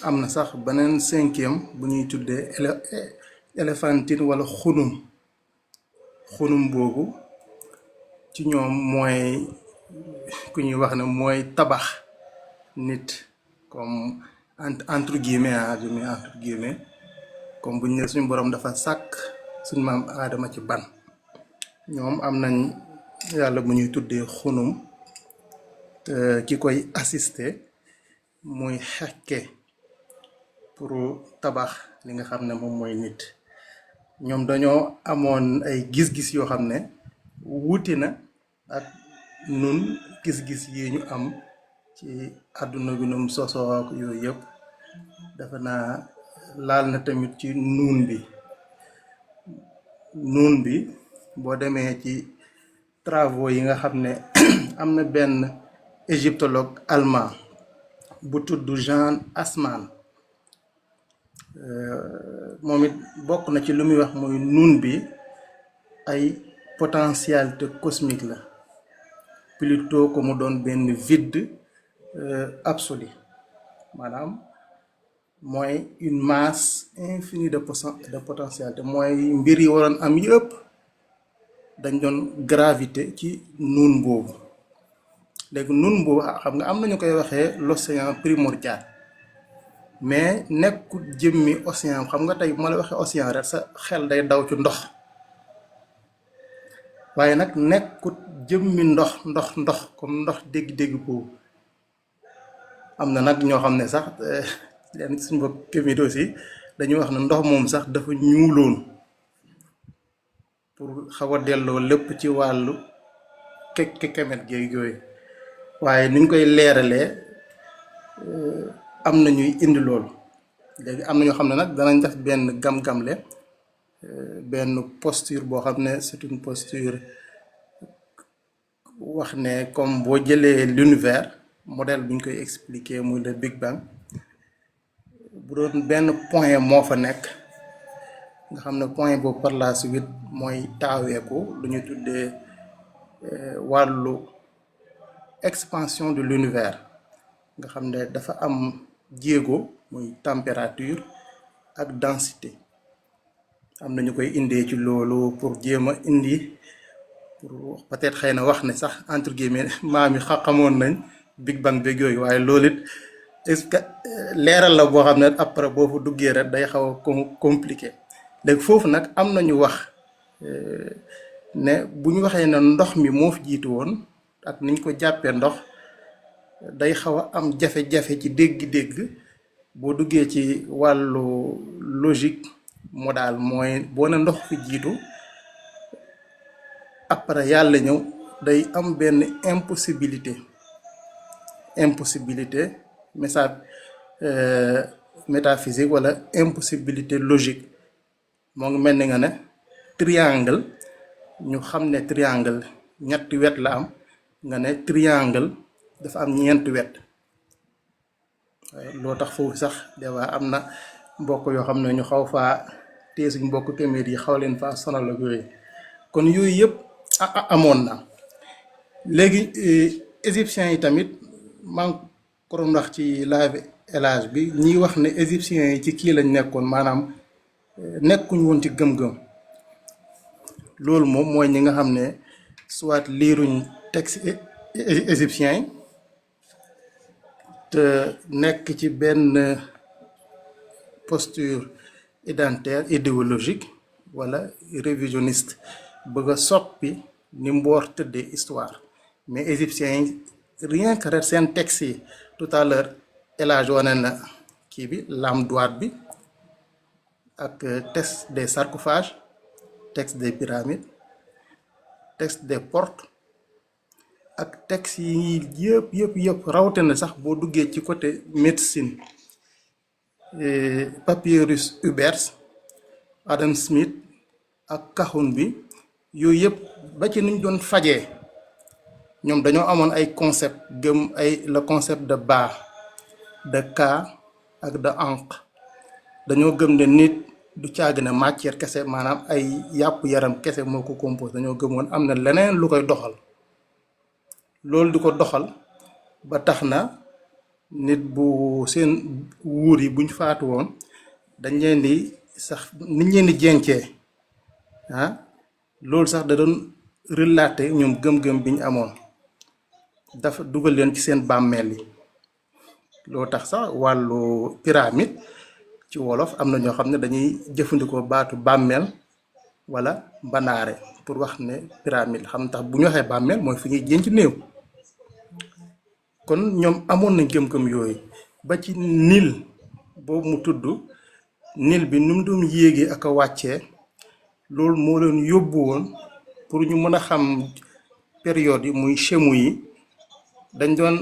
am na sax beneen 5e bu ñuy tuddee Éléphantine wala xunum boobu ci ñoom mooy ku ñuy wax ne mooy tabax nit comme entre guillemets je mets entre guillemets comme bu ñu ne suñu borom dafa sàkk suñu maam Aadama ci ban ñoom am nañ yàlla bu ñuy tuddee xunum ki koy assister muy xekke pour tabax li nga xam ne moom mooy nit ñoom dañoo amoon ay gis-gis yoo xam ne wuute na ak nun gis-gis yi ñu am ci àdduna bi num sosoo ak yooyu yëpp dafa naa laal na tamit ci nuun bi boo demee ci travaux yi nga xam ne am na benn égyptologue allemand bu tudd Jean Assmann moom it bokk na ci lu muy wax mooy nuun bi ay potentialité cosmique la plutôt que mu doon benn vide absolu maanaam mooy une masse infinie de potentialité mooy mbir yi waroon am yëpp dañ doon gravité ci nuun boobu léegi nuun boobu xam nga am nañu koy waxee l'océan primordial mais nekkut jëmmi océan xam nga tey bu ma la waxee océan rek sa xel day daw ci ndox waaye nag nekkut jëmmi ndox comme ndox dégg-dégg boobu am na nag ñoo xam ne sax leen suñu bopp kémit aussi dañuy wax ne ndox moom sax dafa ñuuloon pour xaw a delloo lépp ci wàllu kemet géeg yooyu waaye niñ koy leeralee am na ñuy indi loolu léegi am na ñoo xam ne nag danañ def benn gam-gamle benn posture boo xam ne c'est une posture wax ne comme boo jëlee l'univers modèle bi ñu koy expliquer muy le Big Bang bu doon benn point moo fa nekk nga xam ne point boobu par la suite mooy taaweeku lu ñu tuddee wàllu expansion de l'univers nga xam ne dafa am jéego muy température ak densité am na ñu koy indee ci loolu pour jéem a indi pour peut-être xëy na wax ne sax entre guillemets maam yi xamoon nañ Big Bang beeg yooyu waaye loolu it est-ce que leeral la boo xam ne après boo fa duggee rek day xaw a compliqué léegi foofu nag am na ñu wax ne bu ñu waxee ne ndox mi moo fi jiitu woon ak niñ ko jàppee ndox day xaw a am jafe-jafe ci dégg-dégg boo duggee ci wàllu logique modal mooy boo ne ndox fi jiitu après yàlla ñëw day am benn impossibilité message métaphysique wala impossibilité logique moo ngi mel ni nga ne triangle ñu xam ne triangle ñetti wet la am nga ne triangle dafa am ñeenti wet loo tax foofu sax des am na mbokk yoo xam ne ñu xaw faa tee suñ mbokk kéméer yi xaw leen faa sonal ak yooyu kon yooyu yëpp amoon na léegi égyptiens yi tamit maa ngi ko doon wax ci live élage bi ñiy wax ne égyptiens yi ci kii lañ nekkoon maanaam nekkuñ woon ci gëm-gëm loolu moom mooy ñi nga xam ne soit liiruñ texte égyptiens yi te nekk ci benn posture identitaire idéologique wala révisionniste bëgg a soppi ni mboor tëddee histoire mais égyptiens yi rien que rek seen texte yi tout à l'heure élage wane na kii bi lame droite bi ak texte des sarcophages texte des pyramides texte des portes ak texte yi yëpp rawatina sax boo duggee ci côté médecine Papyrus Hubers Adam Smith ak Kahun bi yooyu yëpp ba ci nuñ doon fajee ñoom dañoo amoon ay concept gëm ay le concept de Ba de Ka ak de Ankh dañoo gëm ne nit du caag ne matière kese maanaam ay yàpp yaram kese moo ko compose dañoo gëmoon am na leneen lu koy doxal loolu di ko doxal ba tax na nit bu seen wuur yi buñ faatu woon dañ leen di sax niñ leen di jencee loolu sax da doon relater ñoom gëm-gëm bi ñu amoon dafa dugal leen ci seen bàmmeel yi loo tax sax wàllu pyramide ci wolof am na ñoo xam ne dañuy jëfandikoo baatu bàmmeel wala banaare pour wax ne pyramide xam tax bu ñu waxee bàmmeel mooy fi ñuy jenc néew kon ñoom amoon na gëm-gëm yooyu ba ci Nil boobu mu tudd Nil bi nu mu doon yéegee ak a wàccee loolu moo leen yóbbu woon pour ñu mën a xam période yi muy chemu yi dañ doon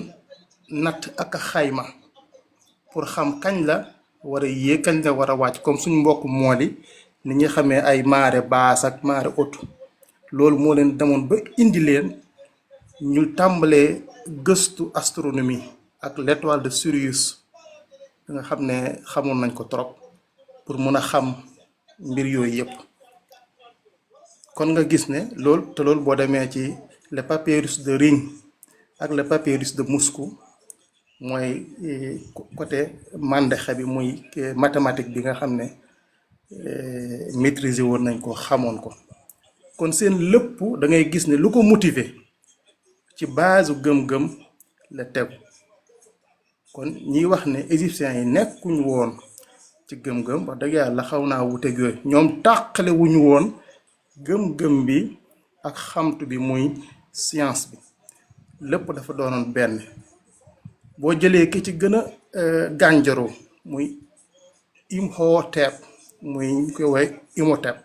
natt ak a xayma pour xam kañ la war a yéeg kañ la war a wàcc comme suñu mbokk mool yi ni ñuy xamee ay marée basse ak marée haute loolu moo leen demoon ba indi leen ñu tàmbalee gëstu astronomie ak l'étoile de Sirius nga xam ne xamoon nañ ko trop pour mën a xam mbir yooyu yëpp kon nga gis ne loolu te loolu boo demee ci le papyrus de Ring ak le papyrus de Moscou mooy côté mandexe bi muy mathématique bi nga xam ne maîtriser woon nañ ko xamoon ko kon seen lépp da ngay gis ne lu ko motiver ci base gëm-gëm la tegu kon ñiy wax ne égyptiens yi nekkuñ woon ci gëm-gëm wax dëgg yàlla xaw naa wuteeg yooyu ñoom tàqale wuñu woon gëm-gëm bi ak xamtu bi muy science bi lépp dafa doonoon benn boo jëlee ki ci gën a gànjaroo muy Imhotep muy ñu koy woowee Imhotep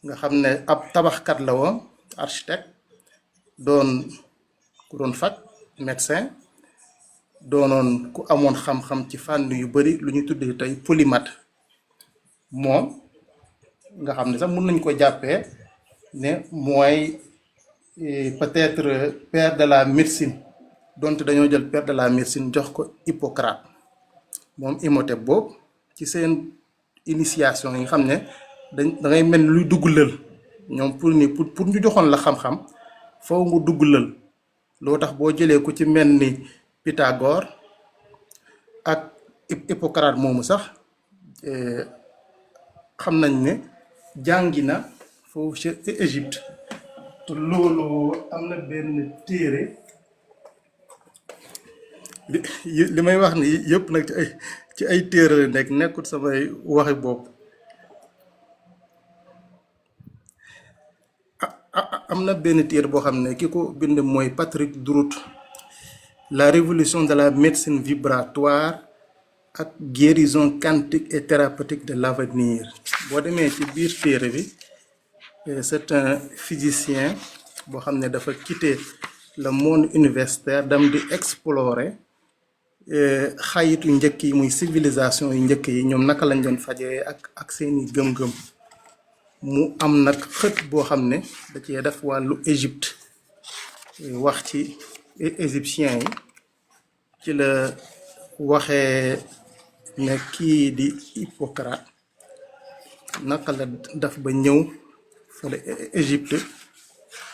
nga xam ne ab tabaxkat la woon architecte doon ku doon faj médecin doonoon ku amoon xam-xam ci fànn yu bari lu ñu tuddee tey polymathe moom nga xam ne sax mën nañ ko jàppee ne mooy peut-être père de la médecine donte dañoo jël père de la médecine jox ko Hippocrate moom Imhotep boobu ci seen initiation yi nga xam ne da ngay mel luy dugg lël ñoom pour ñu joxoon la xam-xam foo nga dugg lël loo tax boo jëlee ku ci mel ni Pythagore ak Hippocrate moomu sax xam nañ ne jàngi na foofu ci Égypte te loolu am na benn téere li may wax ni yëpp nag ci ay téere la nekk nekkul samay waxi bopp am na benn téere boo xam ne ki ko bind mooy Patrick Drout la révolution de la médecine vibratoire ak guérison quantique et thérapeutique de l'avenir boo demee ci biir téere bi c'est un physicien boo xam ne dafa quitter le monde universitaire dam di explorer xayitu njëkk yi muy civilisation yu njëkk yi ñoom naka lañ doon fajee ak seeni gëm-gëm mu am nag xët boo xam ne da cee def wàllu Égypte wax ci égyptiens yi ci la waxee ne kii di Hippocrate naka la daf ba ñëw fële Égypte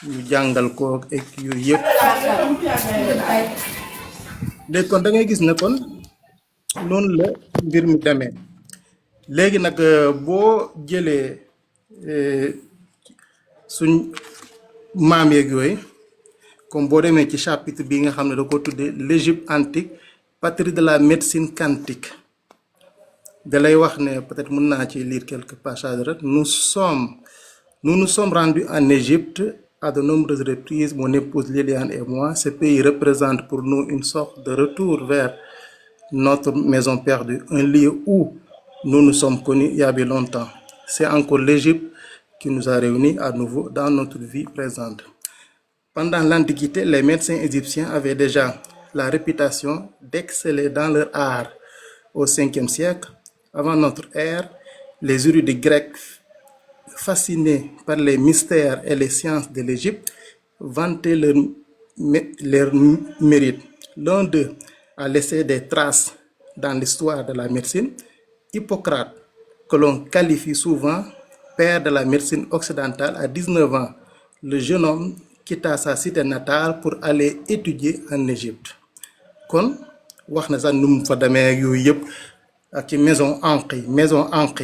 ñu jàngal ko ak yooyu yëpp léegi kon da ngay gis ne kon noonu la mbir mi demee léegi nag boo jëlee suñ maam yeeg yooyu comme boo demee ci chapitre bi nga xam ne da ko tuddee l'Égypte antique patrie de la médecine quantique da lay wax ne peut-être mën naa ci lire quelques passages rek nous nous sommes rendus en Égypte à de nombreuses reprises, mon épouse Liliane et moi. Ce pays représente pour nous une sorte de retour vers notre maison perdue, un lieu où nous nous sommes connus il y a bien longtemps. C'est encore l'Égypte qui nous a réunis à nouveau dans notre vie présente. Pendant l'Antiquité, les médecins égyptiens avaient déjà la réputation d'exceller dans leur art. Au 5e siècle, avant notre ère, les érudits grecs, fascinés par les mystères et les sciences de l'Égypte, vantaient leur mérite. L'un d'eux a laissé des traces dans l'histoire de la médecine. Hippocrate, que l'on qualifie souvent père de la médecine occidentale, à 19 ans, le jeune homme quitta sa cité natale pour aller étudier en Égypte. Kon wax na sax nu mu fa demee ak yooyu yëpp ak ci maison ancre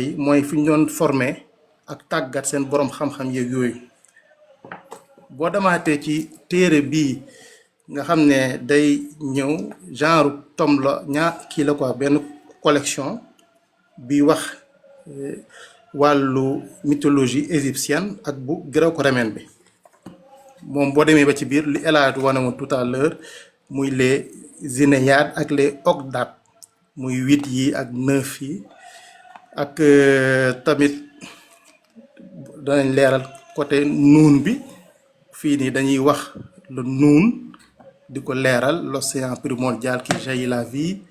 yi mooy fi ñu doon formé ak tàggat seen borom xam-xam yeeg yooyu boo demaatee ci téere bii nga xam ne day ñëw genre tome la kii la quoi benn collection bi wax wàllu mythologie égyptienne ak bu gréco-romaine bi moom boo demee ba ci biir li Elhadj wane woon tout à l'heure muy les Zénéiades ak les Ogdates muy 8 yi ak 9 yi ak tamit danañ leeral côté nuun bi fii nii dañuy wax le nuun di ko leeral l'océan primordial qui jaillit la vie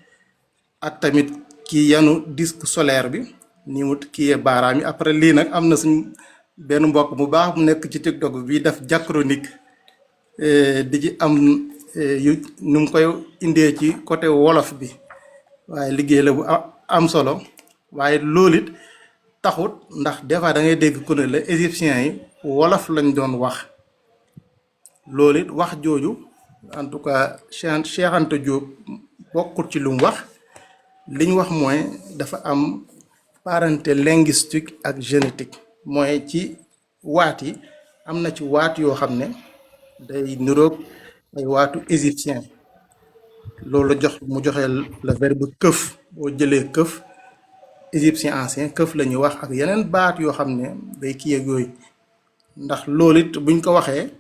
ak tamit ki yanu disque solaire bi ni mu kiyee baaraam yi après lii nag am na suñ benn mbokk bu baax mu nekk ci TikTok bi def diachronique di ci am yu nu mu koy indee ci côté wolof bi waaye liggéey la bu am solo waaye loolu it taxut ndax des fois da ngay dégg ku ne la égyptiens yi wolof lañ doon wax loolu it wax jooju en tout cas Cheikh Anta Diop bokkut ci lu mu wax li ñu wax mooy dafa am parenté linguistique ak génétique mooy ci waat yi am na ci waat yoo xam ne day niroog ay waatu égyptien loolu mu joxe le verbe këf boo jëlee këf égyptien ancien këf la ñuy wax ak yeneen baat yoo xam ne day kii ak yooyu ndax loolu it buñ ko waxee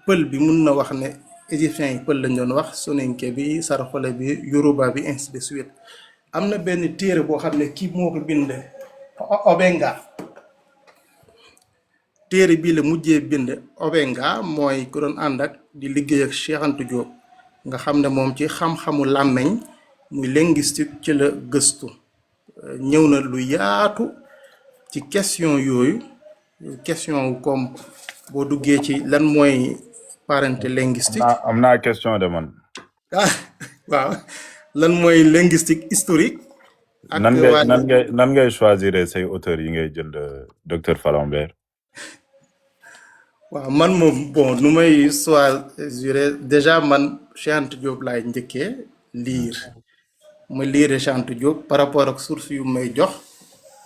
pël bi mun na wax ne égyptiens yi pël lañ doon wax soninké bi saraxole bi yoruba bi ainsi de suite am na benn téere boo xam ne kii moo ko bind Obenga téere bii la mujjee bind Obenga mooy ku doon ànd ak di liggéey ak Cheikh Anta Diop nga xam ne moom ci xam-xamu làmmeñ muy linguistique ci la gëstu ñëw na lu yaatu ci question yooyu question comme boo duggee ci lan mooy parenté linguistique am naa question de man. ah waaw lan mooy linguistique historique ak nan ngay choisir say auteurs yi ngay jël docteur Falembert. waaw man moom bon nu may choisir déjà man Cheikh Anta Diop laay njëkkee lire ma lire Cheikh Anta Diop par rapport ak source yu may jox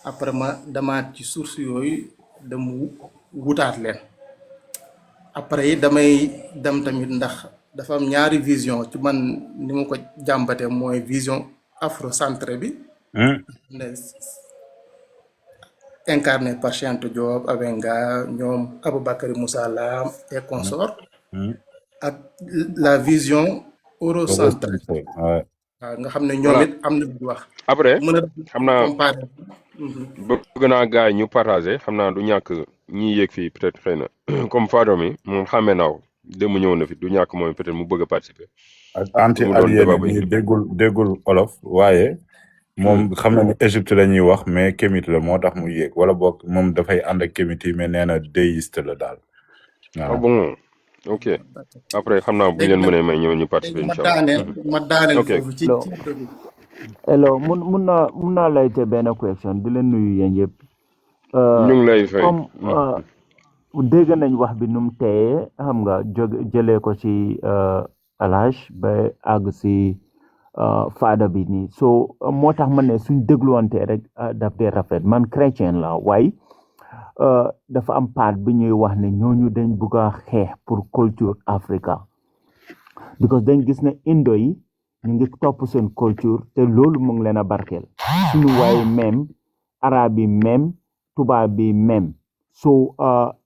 après ma damaat ci source yooyu dem wutaat leen après yi damay dem tamit ndax dafa am ñaari vision ci man ni ma ko jàmbate mooy vision afrocentré bi incarné par Cheikh Anta Diop Abenga ñoom Aboubakary Moussa Lam et consort ak la vision eurocentrée waaw nga xam ne ñoom it am na lu wax après mën a xam naa comparer bëgg naa gars yi ñu partagé xam naa du ñàkk ñiy yéeg fii peut-être xëy na comme Fado mi moom xàmmee naaw démb ñëw na fi du ñàkk mooy peut-être mu bëgg a participer. ak anti aliéné bi déggul olof waaye moom xam na ni Égypte la ñuy wax mais kémite la moo tax mu yéeg wala boog moom dafay ànd ak kémite yi mais nee na déiste la daal. ah bon ok après xam naa bu ñu leen mënee may ñëw ñu participer incha allah. ma daaneel foofu ci hello mun naa layte benn question di leen nuyu yéen yëpp. ñu ngi lay fay comme dégg nañ wax bi nu mu teye xam nga jëlee ko ci alage ba àgg si faada bi nii so moo tax man ne suñ dégluwante rek daf dee rafet man chrétien la waaye dafa am part bi ñuy wax ne ñooñu dañ bugg a xeex pour culture Africa because dañ gis ne indo yi ñu ngi topp seen culture te loolu mu ngi leen a barkeel suñu waaye même arabe yi même tubaab bi même so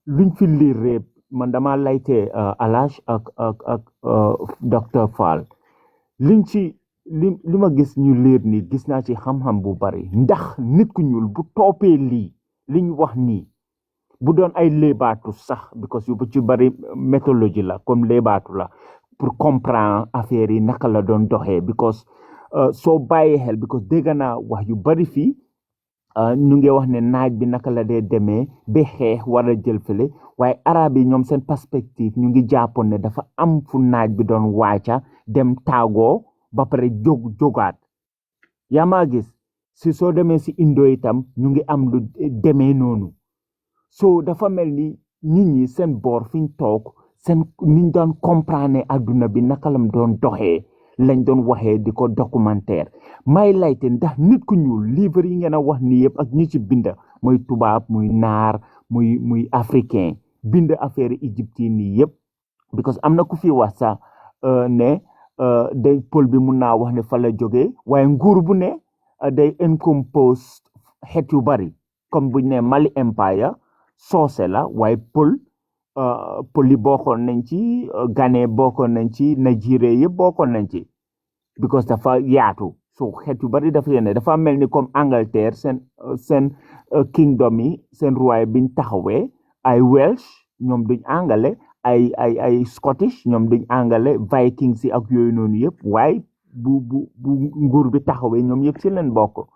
luñ fi liir réep man dama layte alage ak docteur Fall liñ ci li ma gis ñu liir nii gis naa ci xam-xam bu bari ndax nit ku ñuul bu toppee lii liñ wax nii bu doon ay léebaatu sax because yu ci bari méthodologie la comme léebaatu la pour comprendre affaire yi naka la doon doxee because soo bàyyee xel because dégg naa wax yu bari fii ñu ngi wax ne naaj bi naka la dee demee ba xeex war a jël fële waaye arab yi ñoom seen perspective ñu ngi jàppoon ne dafa am fu naaj bi doon wàcca dem tàggoo ba pare jógaat yaa maa gis si soo demee si indo itam ñu ngi am lu demee noonu so dafa mel ni nit ñi seen boor fi ñu toog seen niñ doon comprendre adduna bi naka lam doon doxee lañ doon waxee di ko documentaire may layte ndax nit ku ñuul livre yi ngeen a wax ni yëpp ak ñi ci bind muy tubaab muy naar muy africain bind affaire égyptienne yi yëpp because am na ku fi wax sax ne day pël bi mun naa wax ne fa la jógee waaye nguur bu ne day encompass xeet yu bari comme buñ ne Mali Empire soose la waaye pël yi bokkoon nañ ci Gane bokkoon nañ ci Nigeria yëpp bokkoon nañ ci because dafa yaatu so xeet yu bari dafa yéene dafa mel ni comme Angleterre seen kingdom yi seen roi biñ taxawee ay Welsh ñoom duñ angale ay Scottish ñoom duñ angale Vikings yi ak yooyu noonu yëpp waaye bu nguur bi taxawee ñoom yëpp ci leen bokk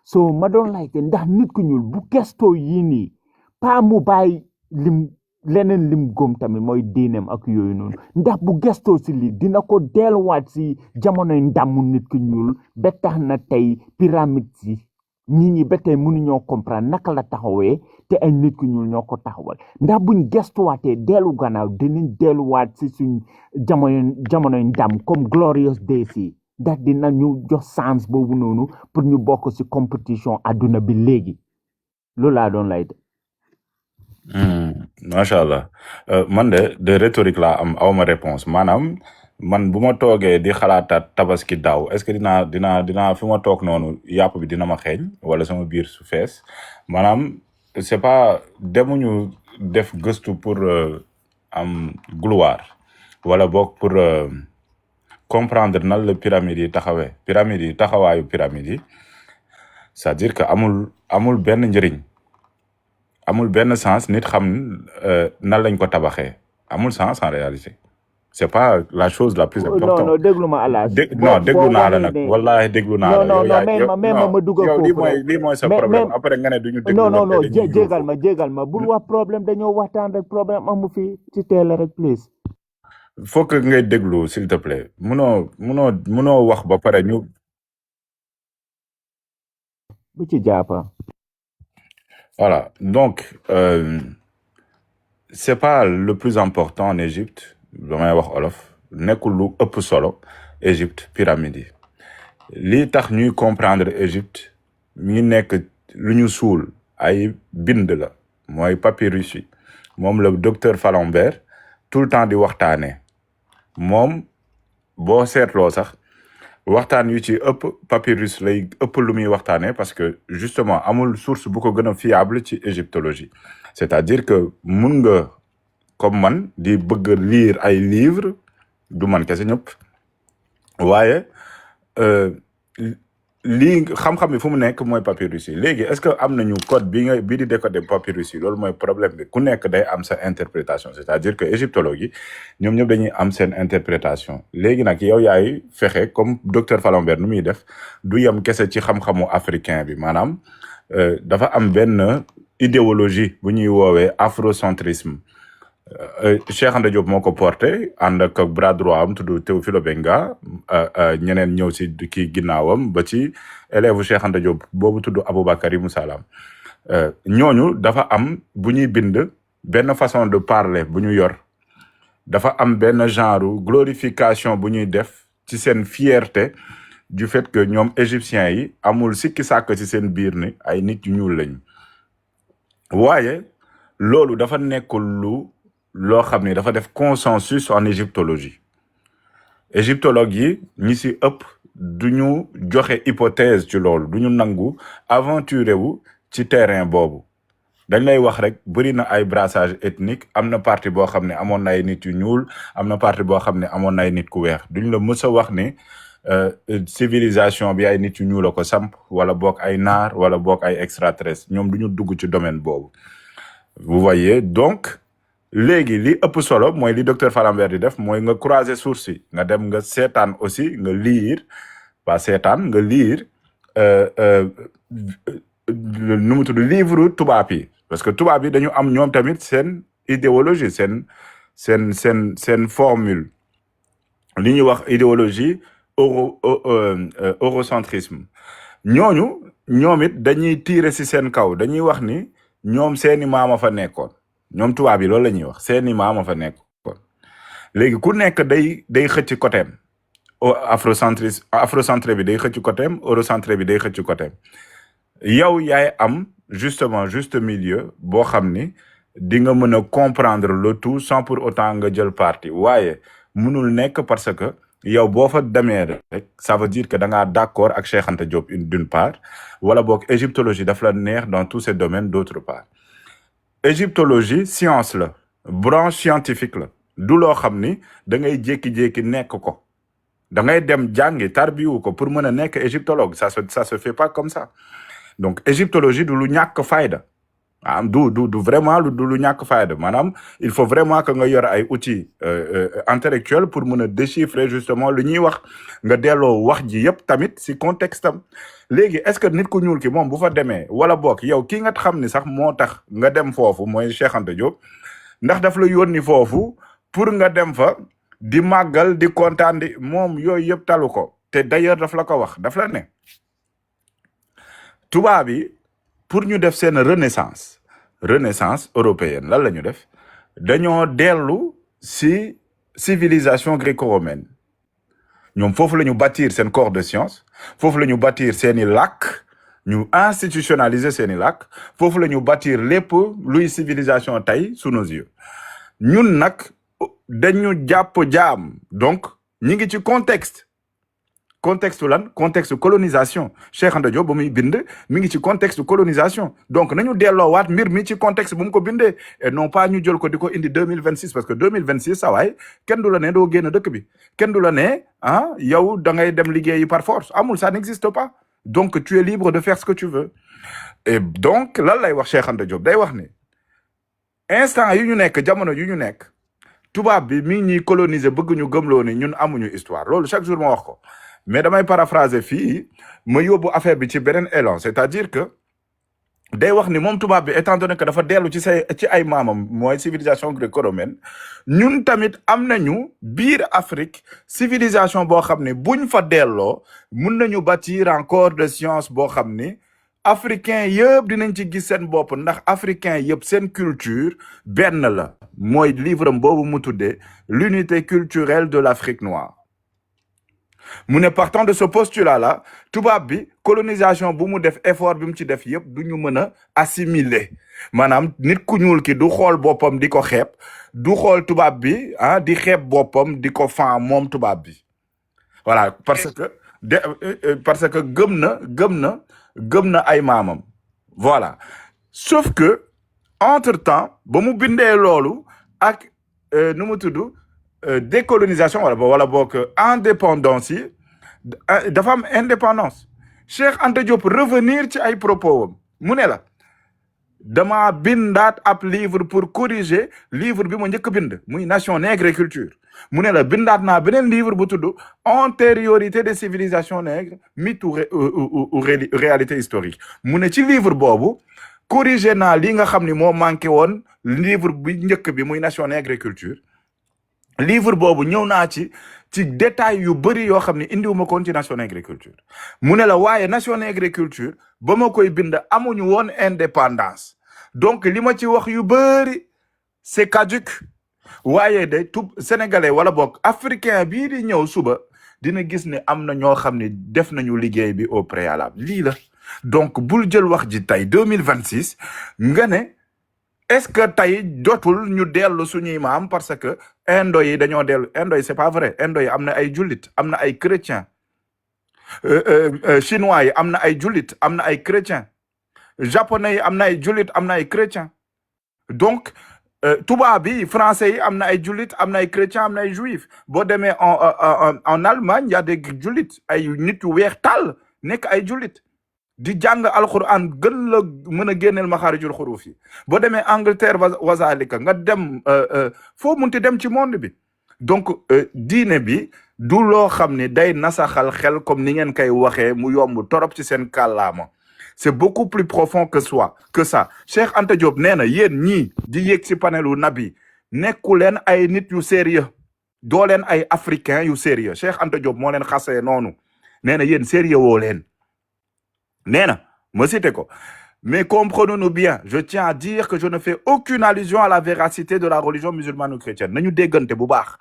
so ma doon laajte ndax nit ku ñuul bu gestoo yii nii pas mu bàyyi leneen lim góom tamit mooy diineem ak yooyu noonu ndax bu gestoo si lii dina ko delluwaat si jamonoy ndàmmu nit ku ñuul ba tax na tey pyramide si nit ñi ba tey mënuñoo comprendre naka la taxawee te ay nit ku ñuul ñoo ko taxawal ndax buñ gestuwaatee dellu gannaaw dinañ delluwaat si suñ jamonoy ndam comme glorious days yi ndax dina ñu jox chance boobu noonu pour ñu bokk si compétition adduna bi léegi loolu laa doon lay macha allah man de rhétorique laa am awma réponse maanaam man bu ma toogee di xalaataat tabaski daaw est-ce que dinaa fi ma toog noonu yàpp bi dina ma xeeñ wala sama biir su fees maanaam c'est pas demuñu def gëstu pour am gloire wala boog pour comprendre nan la pyramide yi taxawee pyramide yi taxawaayu pyramide yi c'est-à-dire que amul benn njëriñ amul benn sens nit xam nan lañ ko tabaxee amul sens en réalité c'est pas la chose la plus importante. non déglu ma alaaj non déglu naa la nag wallahi déglu naa la. non ma dugal foofu rek lii mooy sa problème après nga ne duñu déglu. non jégal ma bul wax problème dañoo waxtaan rek problème amu fi ci teel rek please. faut que ngay déglu s'il te plaît munoo wax ba pare ñu. bu ci jàppa. Voilà donc c'est pas le plus important en Égypte. damay wax olof nekkul lu ëpp solo Égypte pyramide yi lii tax ñuy comprendre Égypte mi ngi nekk lu ñu suul ay bind la mooy papyrus yi moom la docteur Falembert tout le temps di waxtaanee moom boo seetloo sax waxtaan yu ci ëpp papyrus lay ëpp lu muy waxtaanee parce que justement amul source bu ko gën a fiable ci égyptologie c'est-à-dire que mun nga comme man di bëgg lire ay livres du man kese ñëpp waaye lii xam-xam bi fu mu nekk mooy papyrus yi léegi est-ce que am nañu code bi di décoder papyrus yi loolu mooy problème bi ku nekk day am sa interprétation c'est-à-dire que égyptologue yi ñoom ñëpp dañuy am seen interprétation léegi nag yow yaay fexe comme docteur Falembert nu muy def du yem kese ci xam-xamu africain bi maanaam dafa am benn idéologie bu ñuy woowee afrocentrisme Cheikh Anta Diop moo ko porté ànd ak bras droit am tudd Théophile Obenga ñeneen ñëw si kii ginnaawam ba ci élève Cheikh Anta Diop boobu tudd Aboubakary Moussa Lam ñooñu dafa am bu ñuy bind benn façon de parler bu ñu yor dafa am benn genre glorification bu ñuy def ci seen fierté du fait que ñoom égyptiens yi amul sikki sàkk ci seen biir ni ay nit yu ñuul lañu waaye loolu dafa nekkul loo xam ni dafa def consensus en égyptologie égyptologue yi ñi si ëpp du ñu joxe hypothèse ci loolu du ñu nangu aventuré wu ci terrain boobu dañ lay wax rek bëri na ay brassage ethnique am na partie boo xam ne amoon na ay nit yu ñuul am na partie boo xam ne amoon na ay nit ku weex duñ la mës a wax ni civilisation bi ay nit yu ñuul la ko samp wala boog ay naar wala boog ay extraterrestre ñoom du ñu dugg ci domaine boobu vous voyez donc léegi li ëpp solo mooy li docteur Falembert di def mooy nga croiser source yi nga dem nga seetaan aussi nga lire pas seetaan nga lire nu mu tudd livre tubaab yi parce que tubaab yi dañu am ñoom tamit seen idéologie seen formule li ñuy wax idéologie eurocentrisme ñoom it dañuy tirer ci seen kaw dañuy wax ni ñoom seeni maama fa nekkoon ñoom tubaab yi loolu la ñuy wax seeni maama fa nekkoon léegi ku nekk day xëcc côtéem afrocentré bi day xëcc côtéem eurocentré bi day xëcc côtéem yow yaay am justement juste milieu boo xam ni di nga mën a comprendre le tout sans pour autant nga jël parti waaye mënul nekk parce que yow boo fa demee rek ça veut dire que da ngaa d'accord ak Cheikh Anta Diop d'une part wala boog égyptologie daf la neex dans tous ces domaines d'autre part égyptologie science la branche scientifique la du loo xam ni da ngay jékki-jékki nekk ko da ngay dem jàngi tarbiwu ko pour mën a nekk égyptologue ça se fait pas comme ça donc égyptologie du lu ñàkk fayda du vraiment du lu ñàkk fayda maanaam il faut vraiment que nga yor ay outils intellectuels pour mën a déchiffrer justement lu ñuy wax nga delloo wax ji yëpp tamit si contexte am léegi est-ce que nit ku ñuul ki moom bu fa demee wala bokk yow ki nga xam ni sax moo tax nga dem foofu mooy Cheikh Anta Diop ndax daf la yónni foofu pour nga dem fa di màggal di kontaan di moom yooyu yëpp talu ko te d'ailleurs daf la ko wax daf la ne tubaab yi pour ñu def seen renaissance européenne lan la ñu def dañoo dellu si civilisation gréco-romaine ñoom foofu la ñu bâtir seen corps de science foofu la ñu bâtir seeni làkk ñu institutionnaliser seeni làkk foofu la ñu bâtir lépp luy civilisation tey sous nos yeux ñun nag dañu jàpp jaam donc ñi ngi ci contexte contexte lan contexte colonisation Cheikh Anta Diop ba muy bind mi ngi ci contexte colonisation donc nañu delloowaat mbir mi ci contexte bu mu ko bindee et non pas ñu jël ko di ko indi 2026 parce que 2026 saa waay kenn du la ne doo génn dëkk bi kenn du la ne ah yow da ngay dem liggéeyi par force amul ça n'existe pas donc tu es libre de faire ce que tu veux et donc lan lay wax Cheikh Anta Diop day wax ni instant yu ñu nekk jamono yu ñu nekk tubaab bi mi ngi ñuy coloniser bëgg ñu gëmloo ni ñun amuñu histoire loolu chaque jour ma wax ko mais damay paraphraser fii ma yóbbu affaire bi ci beneen élan c'est-à-dire que day wax ni moom tubaab bi étant donné que dafa dellu ci ay maamam mooy civilisation gréco-romaine ñun tamit am nañu biir Afrique civilisation boo xam ne buñ fa delloo mun nañu bâtir encore de science boo xam ni africain yëpp dinañ ci gis seen bopp ndax africain yëpp seen culture benn la mooy livre am boobu mu tuddee l'unité culturelle de l'Afrique noire mu ne partant de ce postulat là tubaab bi colonisation bu mu def effort bi mu ci def yëpp du ñu mën a assimiler maanaam nit ku ñuul ki du xool boppam di ko xeeb du xool tubaab bi ah di xeeb boppam di ko fan moom tubaab bi voilà parce que gëm na ay maamam voilà sauf que entre temps ba mu bindee loolu ak nu mu tudd décolonisation wala boog indépendance yi dafa am indépendance Cheikh Anta Diop revenir ci ay propos am mu ne la dama bindaat ab livre pour corriger livre bi ma njëkk bind muy Nation nègre et culture mu ne la bindaat naa beneen livre bu tudd antériorité des civilisations nègres mythe ou réalité historique mu ne ci livre boobu corriger naa li nga xam ni moo manqué woon livre bi njëkk bi muy Nation nègre et culture livre boobu ñëw naa ci détail yu bëri yoo xam ne indiwuma koon ci Nation nègre et culture mu ne la waaye Nation nègre et culture ba ma koy bind amuñu woon indépendance donc li ma ci wax yu bëri c'est caduc waaye de tout sénégalais wala boog africain bii di ñëw suba dina gis ne am na ñoo xam ne def nañu liggéey bi au préalable lii la donc bul jël wax ji tey 2026 nga ne est-ce que tey jotul ñu dellu suñuy maam parce que indo yi dañoo dellu indo yi c'est pas vrai indo yi am na ay jullit am na ay chrétien chinois yi am na ay jullit am na ay chrétien japonais yi am na ay jullit am na ay chrétien donc tubaab yi français yi am na ay jullit am na ay chrétien am na ay juif boo demee en Allemagne y a des jullit ay nit yu weex tàll nekk ay jullit di jàng alquran gën la mën a génneel maxaarijul xuruuf yi boo demee Angleterre wazalika nga dem foo munti dem ci monde bi donc diine bi du loo xam ne day nasaxal xel comme ni ngeen koy waxee mu yomb torop ci seen kàllaama c'est beaucoup plus profond que ça Cheikh Anta Diop nee na yéen ñii di yéeg ci panelu nabi nekku leen ay nit yu sérieux doo leen ay africain yu sérieux Cheikh Anta Diop moo leen xasee noonu nee na yéen sérieux woo leen nee na ma cité ko mais comprenons-nous bien je tiens à dire que je ne fais aucune allusion à la véracité de la religion musulmane ou chrétienne nañu déggante bu baax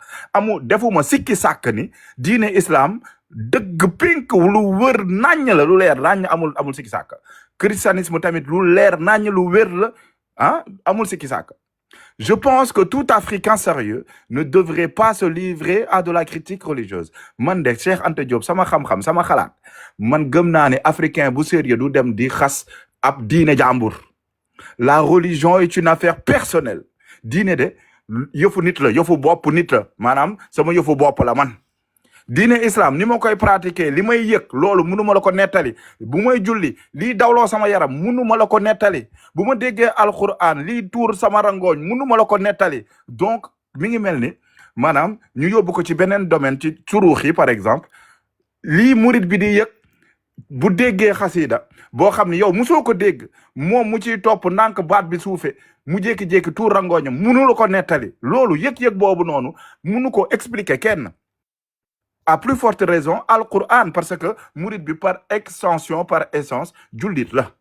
defuma sikki sàkk ni diine islam dëgg pink lu wër naññ la lu leer naññ amul sikki sàkk christianisme tamit lu leer naññ lu wér la amul sikki sàkk je pense que tout Africain sérieux ne devrait pas se livrer à de la critique religieuse man de Cheikh Anta Diop sama xam-xam sama xalaat man gëm naa ne africain bu sérieux du dem di xas ab diine jàmbur la religion est une affaire personnelle diine de yëfu nit la yëfu bopp nit la maanaam sama yëfu bopp la man diine islam ni ma koy pratiquer li may yëg loolu mënuma la ko nettali bu may julli lii dawloo sama yaram mënuma la ko nettali bu ma déggee alquran lii tuur sama rangooñ mënuma la ko nettali donc mi ngi mel ni maanaam ñu yóbbu ko ci beneen domaine ci suruux yi par exemple lii murit bi di yëg bu déggee xasida boo xam ne yow musoo ko dégg moom mu ciy topp ndànk baat bi suufe mu jékki-jékki tuur rangooñam mënu la ko nettali loolu yëg-yëg boobu noonu mënu ko expliquer kenn à plus forte raison al-Qur'an parce que murid bi par extension par essence jullit la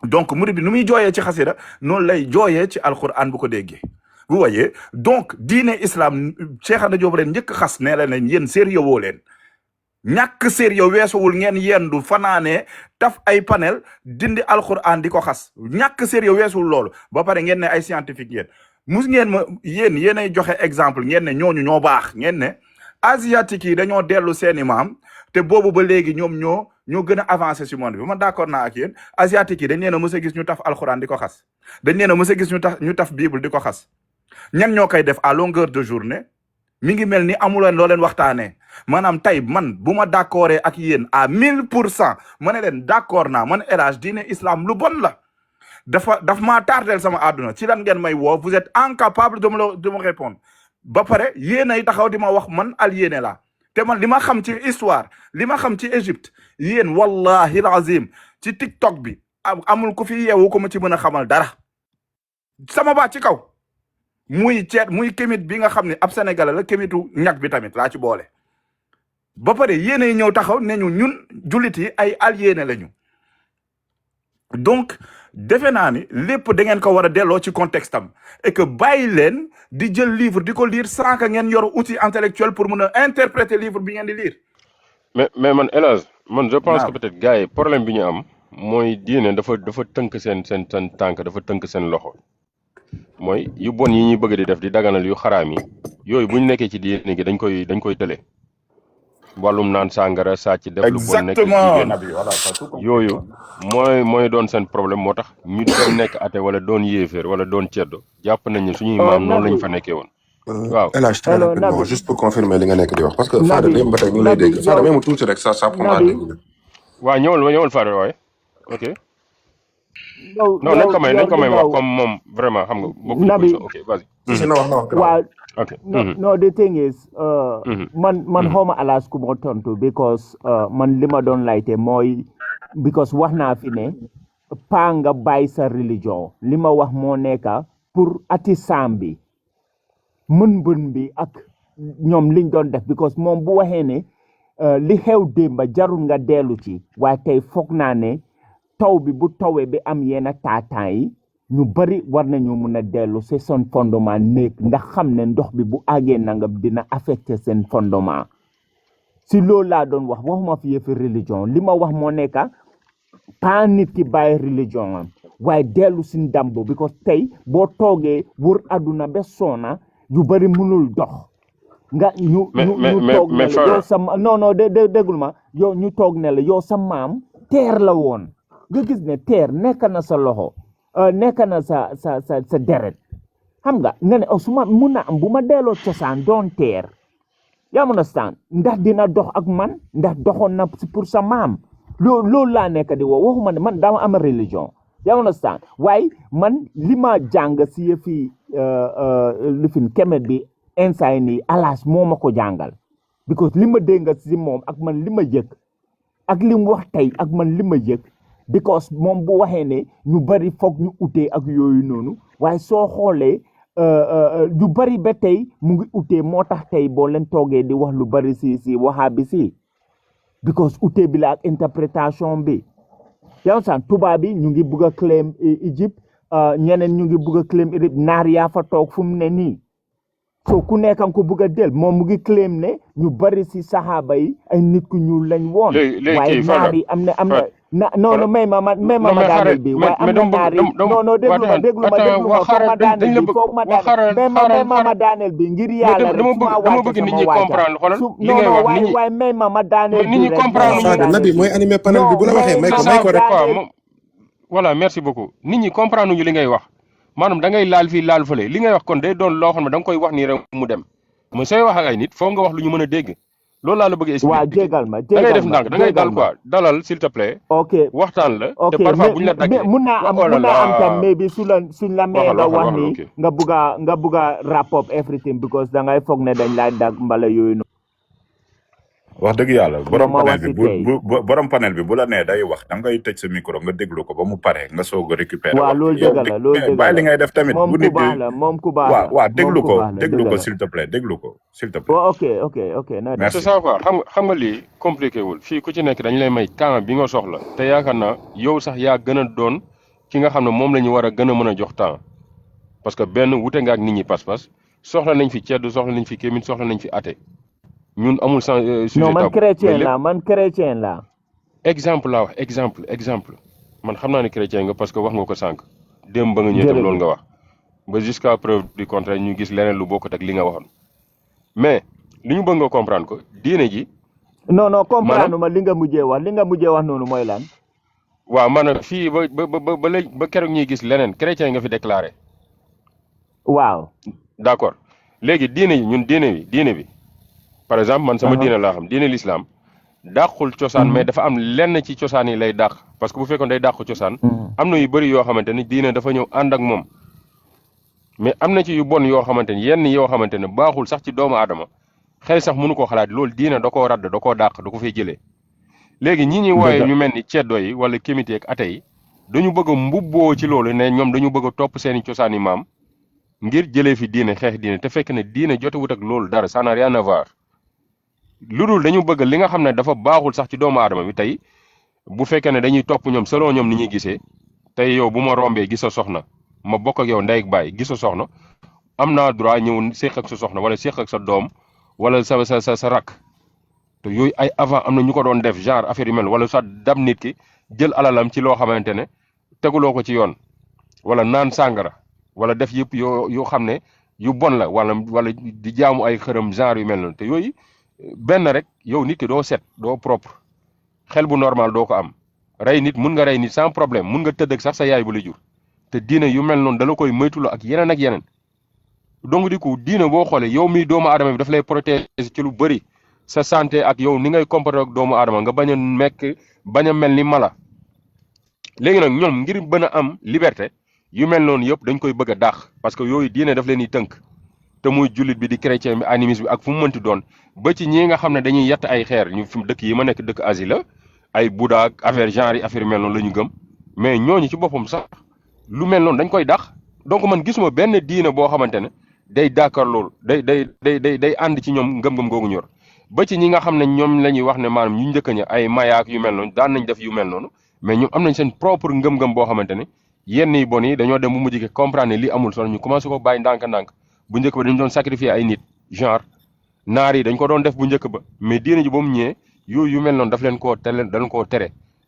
donc murid bi nu muy jooyee ci xasida noonu lay jooyee ci al-Qur'an bu ko déggee vous voyez donc diine islam Cheikh Anta Diop leen njëkk xas nee la ne yéen sérieux woo leen ñàkk sérieux weesuwul ngeen yendu fanaanee taf ay panel dindi al-Qur'an di ko xas ñàkk sérieux weesuwul loolu ba pare ngeen ne ay scientifique yéen mus ngeen ma yéenay joxe exemple ngeen ne ñooñu ñoo baax ngeen ne asiatique yi dañoo dellu seeni maam te boobu ba léegi ñoom ñoo gën a avancé si monde bi man d'accord naa ak yéen asiatique yi dañ leen a mës a gis ñu taf alxuraan di ko xas dañ leen a mës a gis ñu taf bible di ko xas ñan ñoo koy def à longueur de journée mi ngi mel ni amuleen loo leen waxtaanee maanaam tey man bu ma d'accordé ak yéen à 1000% ma ne leen d'accord naa man El Hadj diine islam lu bon la daf maa tardeel sama àdduna ci lan ngeen may woo vous êtes incapable de me répondre ba pare yéen ay taxaw di ma wax man aliéné la te man li ma xam ci histoire li ma xam ci Égypte yéen wallahi azim ci TikTok bi amul ku fi yeewu ko ma ci mën a xamal dara sama baat ci kaw muy kémit bi nga xam ne ab sénégalais la kémitu ñag bi tamit laa ci boole ba pare yéen ay ñëw taxaw ne ñu ñun jullit yi ay aliéné lañu donc defe naa ni lépp da ngeen ko war a delloo ci contexte am et que bàyyi leen di jël livre di ko lire sans que ngeen yor outil intellectuel pour mën a interpréter livre bi ngeen di lire. mais man El Hadj man je pense que peut-être gars yi problème bi ñu am mooy diine dafa tënk seen tànk dafa tënk seen loxo mooy yu bon yi ñuy bëgg di def di daganal yu xaraam yi yooyu bu ñu nekkee ci diine gi dañ koy tële wàllum naan sàngara sàcc def lu bon nekk jigéen yooyu mooy doon seen problème moo tax ñu doon nekk ate wala doon yéeféer wala doon ceddo jàpp nañ ne suñuy maam noonu lañ fa nekkee woon waaw El Hadj très rapidement juste pour confirmer li nga nekk di wax parce que Fada dem ba tey ñu lay dégg Fada même tuuti rek ça prendra 2 minutes. waaw ñëwal Fada waaye ok non nañ ko may wax comme moom vraiment xam nga beaucoup de questions ok vas-y waaw ok no the thing is man xawma alaas ku ma tontu because man li ma doon layte mooy because wax naa fi ne pa nga bàyyi sa religion li ma wax moo nekka pour artisan bi mën bi ak ñoom liñ doon def because moom bu waxee ne li xew démba jarul nga dellu ci waaye tey foog naa ne taw bi bu tawee bi am yenn taataan yi ñu bari war nañu mun a dellu c'est son fondement néeg ndax xam ne ndox bi bu àggee nangam dina affecté seen fondement si loolu laa doon wax waxuma fi yëfi religion li ma wax moo nekka pas nit ki bàyyi religion am waaye dellu si ndambo because tey boo toogee wër àdduna ba soona yu bari mënul dox nga ñu toog ne la yow sa non déggul ma yow ñu toog ne la yow sa maam teer la woon nga gis ne teer nekk na sa loxo nekk na sa deret xam nga ne su ma mun na am bu ma delloo cosaan doon teer yaa understand ndax dina dox ak man ndax doxoon na pour sa maam loolu laa nekk di woo waxuma ne man dama am religion yaa understand waaye man li ma jàng si yëfi lifin kemet bi instant nii alaas moo ma ko jàngal because li ma dégg si moom ak man li ma yëg ak li mu wax tey ak man li ma yëg because moom bu waxee ne ñu bari foog ñu utee ak yooyu noonu waaye soo xoolee lu bari ba tey mu ngi utee moo tax tey boo leen toogee di wax lu bari si waxaabi si because utee bi la ak interprétation bi yow sax tubaab bi ñu ngi bugg a claim Égypte ñeneen ñu ngi bugg a claim Égypte naar yaa fa toog fu mu ne nii so ku nekkan ko bugg a del moom mu ngi claim ne ñu bari si saxaaba yi ay nit ku ñuul lañ woon waaye naar yi am na non may ma daaneel bi waaye am na naar yi non déglu ma foog ma daaneel bi foog ma daaneel bi ngir yàlla rek su ma wàcce sama wàcce waaye may ma daaneel bi rek Nabi mooy animé panel bi bu la waxee may ko rek voilà merci beaucoup nit ñi comprendre ñu li ngay wax maanaam da ngay laal fii laal fële li ngay wax kon day doon loo xam ne da nga koy wax nii rek mu dem mais sooy wax ak ay nit foog nga wax lu ñu mën a dégg loolu laa la bëgg expliquer. waaw jégal ma da ngay def ndànk da ngay dal quoi dalal s'il te plaît. ok waxtaan la. te parfois bu ñu la daggee mun naa am tam mais bi suñ la mee nga wax ni nga bugg a wrap up everything because da ngay foog ne dañ laay dag mbala yooyu noonu. wax dëgg yàlla borom panel bi bu la nee day wax da ngay tëj sa micro nga déglu ko ba mu pare nga soog a récupérer. waaw loolu dëgg la loolu dëgg la bàyyi li ngay def tamit. bu nit moom ku baax la waaw déglu ko s'il te plaît déglu ko s'il te plaît. ok merci c'est ça quoi xam nga lii compliqué wul fii ku ci nekk dañ lay may temps bi nga soxla te yaakaar naa yow sax yaa gën a doon ki nga xam ne moom la ñu war a gën a mën a jox temps parce que benn wute nga ak nit ñi pas-pas soxla nañ fi ceddu soxla nañ fi kémin soxla nañ fi até ñun amul sujet non man chrétien la exemple laa wax exemple man xam naa ne chrétien nga parce que wax nga ko sànq démb ba nga ñëw tam loolu nga wax ba jusqu'à preuve du contraire ñu gis leneen lu bokkut ak li nga waxoon mais li ñu bëgg nga comprendre ko diine ji non comprendre ma li nga mujjee wax noonu mooy lan. waaw maanaam fii ba léegi ba keroog ñuy gis leneen chrétien nga fi déclaré. waaw. d'accord léegi diine bi par exemple man sama diine laa xam diine l'islam dàqul cosaan mais dafa am lenn ci cosaan yi lay dàq parce que bu fekkoon day dàq cosaan am na yu bëri yoo xamante ni diine dafa ñëw ànd ak moom mais am na ci yu bon yoo xamante ni yenn yoo xamante ne baaxul sax ci doomu aadama xel sax mënu koo xalaat loolu diine da koo radd da koo dàq da ko fay jëlee léegi ñi ñuy wooye ñu mel ni ceddo yi wala kémité ak ate yi dañu bëgg a mbubboo ci loolu ne ñoom dañu bëgg a topp seeni cosaan yi maam ngir jëlee fi diine xeex diine te fekk ne diine jotewut ak loolu dara ça n'a rien à voir lu dul dañu bëgg li nga xam ne dafa baaxul sax ci doomu aadama bi tey bu fekkee ne dañuy topp ñoom selon ñoom ni ñuy gisee tey yow bu ma rombee gis sa soxna ma bokk ak yow ndey ak baay gis sa soxna am naa droit ñëw séq ak sa soxna wala séq ak sa doom wala sa rakk te yooyu ay avant am na ñu ko doon def genre affaire yu mel wala sax dam nit ki jël alalam ci loo xamante ne teguloo ko ci yoon wala naan sàngara wala def yëpp yoo xam ne yu bon la wala di jaamu ay xërëm genre yu mel noonu te yooyu benn rek yow nit ki doo set doo propre xel bu normal doo ko am rey nit mun nga rey nit sans problème mun nga tëdd ak sax sa yaay bu la jur te diine yu mel noonu dala koy moytuloo ak yeneen donc di ko diine boo xoolee yow mii doomu aadama bi daf lay protéger ci lu bëri sa santé ak yow ni ngay comporter ak doomu aadama nga bañ a mel ni mala léegi nag ñoom ngir bën a am liberté yu mel noonu yëpp dañ koy bëgg a dàq parce que yooyu diine daf leen di tënk te muy jullit bi di chrétien bi animisme bi ak fu mu mënti doon ba ci ñi nga xam ne dañuy yett ay xeer ñu fi dëkk yi ma nekk dëkk Asie la ay Bouddha ak affaire genre yi affaire mel noonu la ñu gëm mais ñooñu ci boppam sax lu mel noonu dañ koy dàq donc man gisuma benn diine boo xamante ne day d'accord loolu day ànd ci ñoom ngëm-ngëm googu ñor ba ci ñi nga xam ne ñoom la ñuy wax ne maanaam ñu njëkk ña ay mayaak yu mel noonu daan nañ def yu mel noonu mais ñoom am nañ seen propre ngëm-ngëm boo xamante ne yenn yi bon yi dañoo dem bu mujj gi comprendre ne lii amul solo ñu commencé ko bàyyi ndànk-ndànk bu njëkk ba dañu doon sacrifier ay nit genre naar yi dañ ko doon def bu njëkk ba mais diine ji ba mu ñëwee yooyu yu mel noonu daf leen koo tere da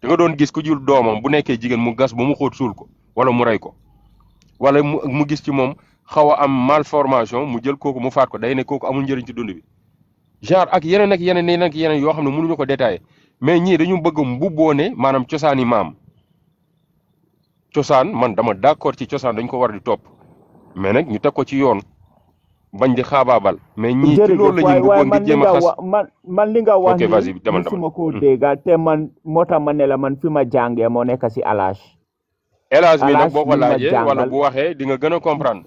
nga doon gis ku jur doomam bu nekkee jigéen mu gas ba mu xóot suul ko wala mu rey ko wala mu gis ci moom xaw a am malformation mu jël kooku mu faat ko day ne kooku amul njëriñ ci dund bi genre ak yeneen yoo xam ne mënuñu ko détailler mais ñii dañu bëgg mbubboo ne maanaam cosaani maam cosaan man dama d'accord ci cosaan dañ ko war di topp mais nag ñu teg ko ci yoon bañ di xaabaabal mais ñii ci loolu la ñuy mbubboo ngir jéem a xas man li nga wax ok vas-y demal suma ko dégga te man moo tax ma ne la man fi ma jàngee moo nekk si Elage mi nag boo ko laajee wala bu waxee di nga gën a comprendre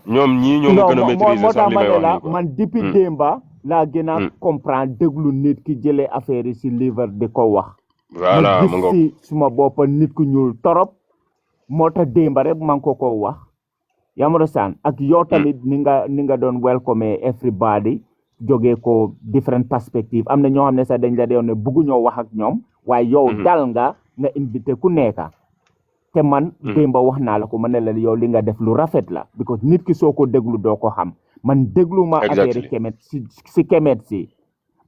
ñoom ñii ñoo gën a maîtriser sax li may wax nii man depuis démba laa gën a comprendre déglu nit ki jëlee affaire yi si livre di ko wax voilà mu nga si suma boppa nit ku ñuul torop moo tax démba rek man ko wax yamarosaan ak yow tamit ni nga doon welcome everybody jógee ko different perspective am na ñoo xam ne sax dañ la doon ne bëggu ñoo wax ak ñoom waaye yow dal nga invité ku nekka te man démba wax naa la ko ma ne la yow li nga def lu rafet la because nit ki soo ko déglu doo ko xam man déglu ma affaire kemet si kemet si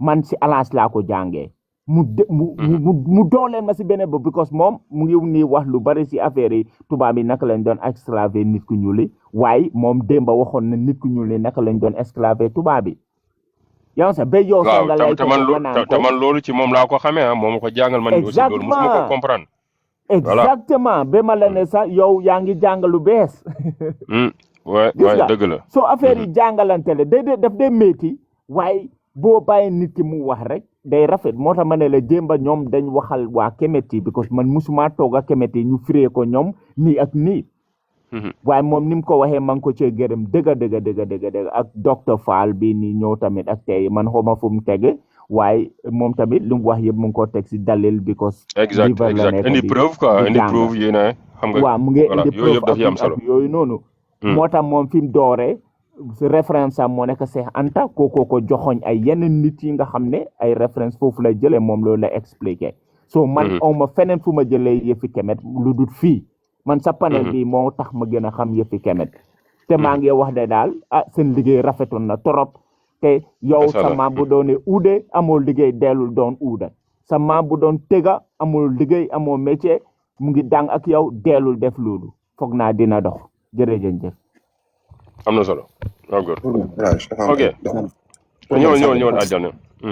man si Elage laa ko jàngee mu dooleen ma si beneen ba because moom mu ngi nii wax lu bari si affaire yi tubaab yi naka lañ doon esclaver nit ku ñuul yi waaye moom démba waxoon na nit ku ñuul yi naka lañ doon esclaver tubaab yi yow sax ba yow sax nga lay te man loolu ci moom laa ko xamee ah moom ko jàngal man aussi loolu musuma ko comprendre exactement ba ma la ne sax yow yaa ngi jàng lu bees waay dëgg la soo affaire yi jàngalante la daf dee métti waaye boo bàyyi nit ki mu wax rek day rafet moo tax ma ne la jéemba ñoom dañ waxal waa Kemet yi because man musuma toog a Kemet yi ñu firee ko ñoom nii ak nii waaye moom ni mu ko waxee ma ngi ko cee gërëm dëgg ak docteur Fall bi nii ñëw tamit ak tey man xawma fu mu tege waaye moom tamit lu mu wax yëpp mu ngi ko teg si dalil because exact indi preuve quoi indi preuve yi ne xam nga waaw mu ngi indi yooyu yëpp daf yi am solo ak yooyu noonu moo tax moom fi mu dooree référence am moo nekk Cheikh Anta kookoo ko joxoñ ay yenn nit yi nga xam ne ay référence foofu lay jëlee moom loolu la expliqué so man awma feneen fu ma jëlee yëfi Kemet lu dul fii man sa panel bi moo tax ma gën a xam yëfi Kemet te maa ngi wax de daal seen liggéey rafetoon na torop te yow sa maam bu doone uude amoo liggéey dellul doon uuda sa maam bu doon tega amoo liggéey amoo métier mu ngi dang ak yow dellul def loolu foog naa dina dox jërëjëf am na solo ok ñëwal àjjana.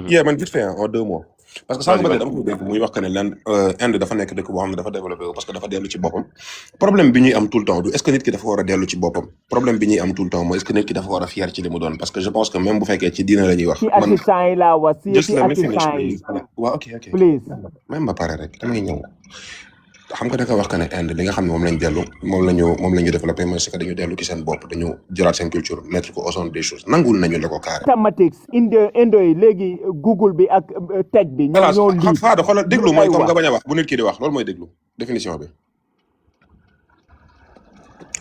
yeah man vite fait en 2 mots parce que sànq ba tey dama ko dégg muy wax que ne Inde dafa nekk dëkk boo xam ne dafa développé parce que dafa dellu ci boppam problème bi ñuy am tout le temps du est-ce que nit ki dafa war a dellu ci boppam problème bi ñuy am tout le temps mooy est-ce que nit ki dafa war a fier ci li mu doon parce que je pense que même bu fekkee ci diina la ñuy wax ci assistant yi laa wax ci assistant yi waaw ok please même ba pare rek damay ñëw xam nga da nga wax que ne Inde li nga xam ne moom lañu développé mooy c'est que dañu dellu ci seen bopp dañu jëlaat seen culture mettre ko au centre des choses nangul nañu la ko carré mathematics indo yi léegi Google bi ak tech bi ñoo lii Fada xoolal déglu mooy comme nga bañ a wax bu nit ki di wax loolu mooy déglu définition bi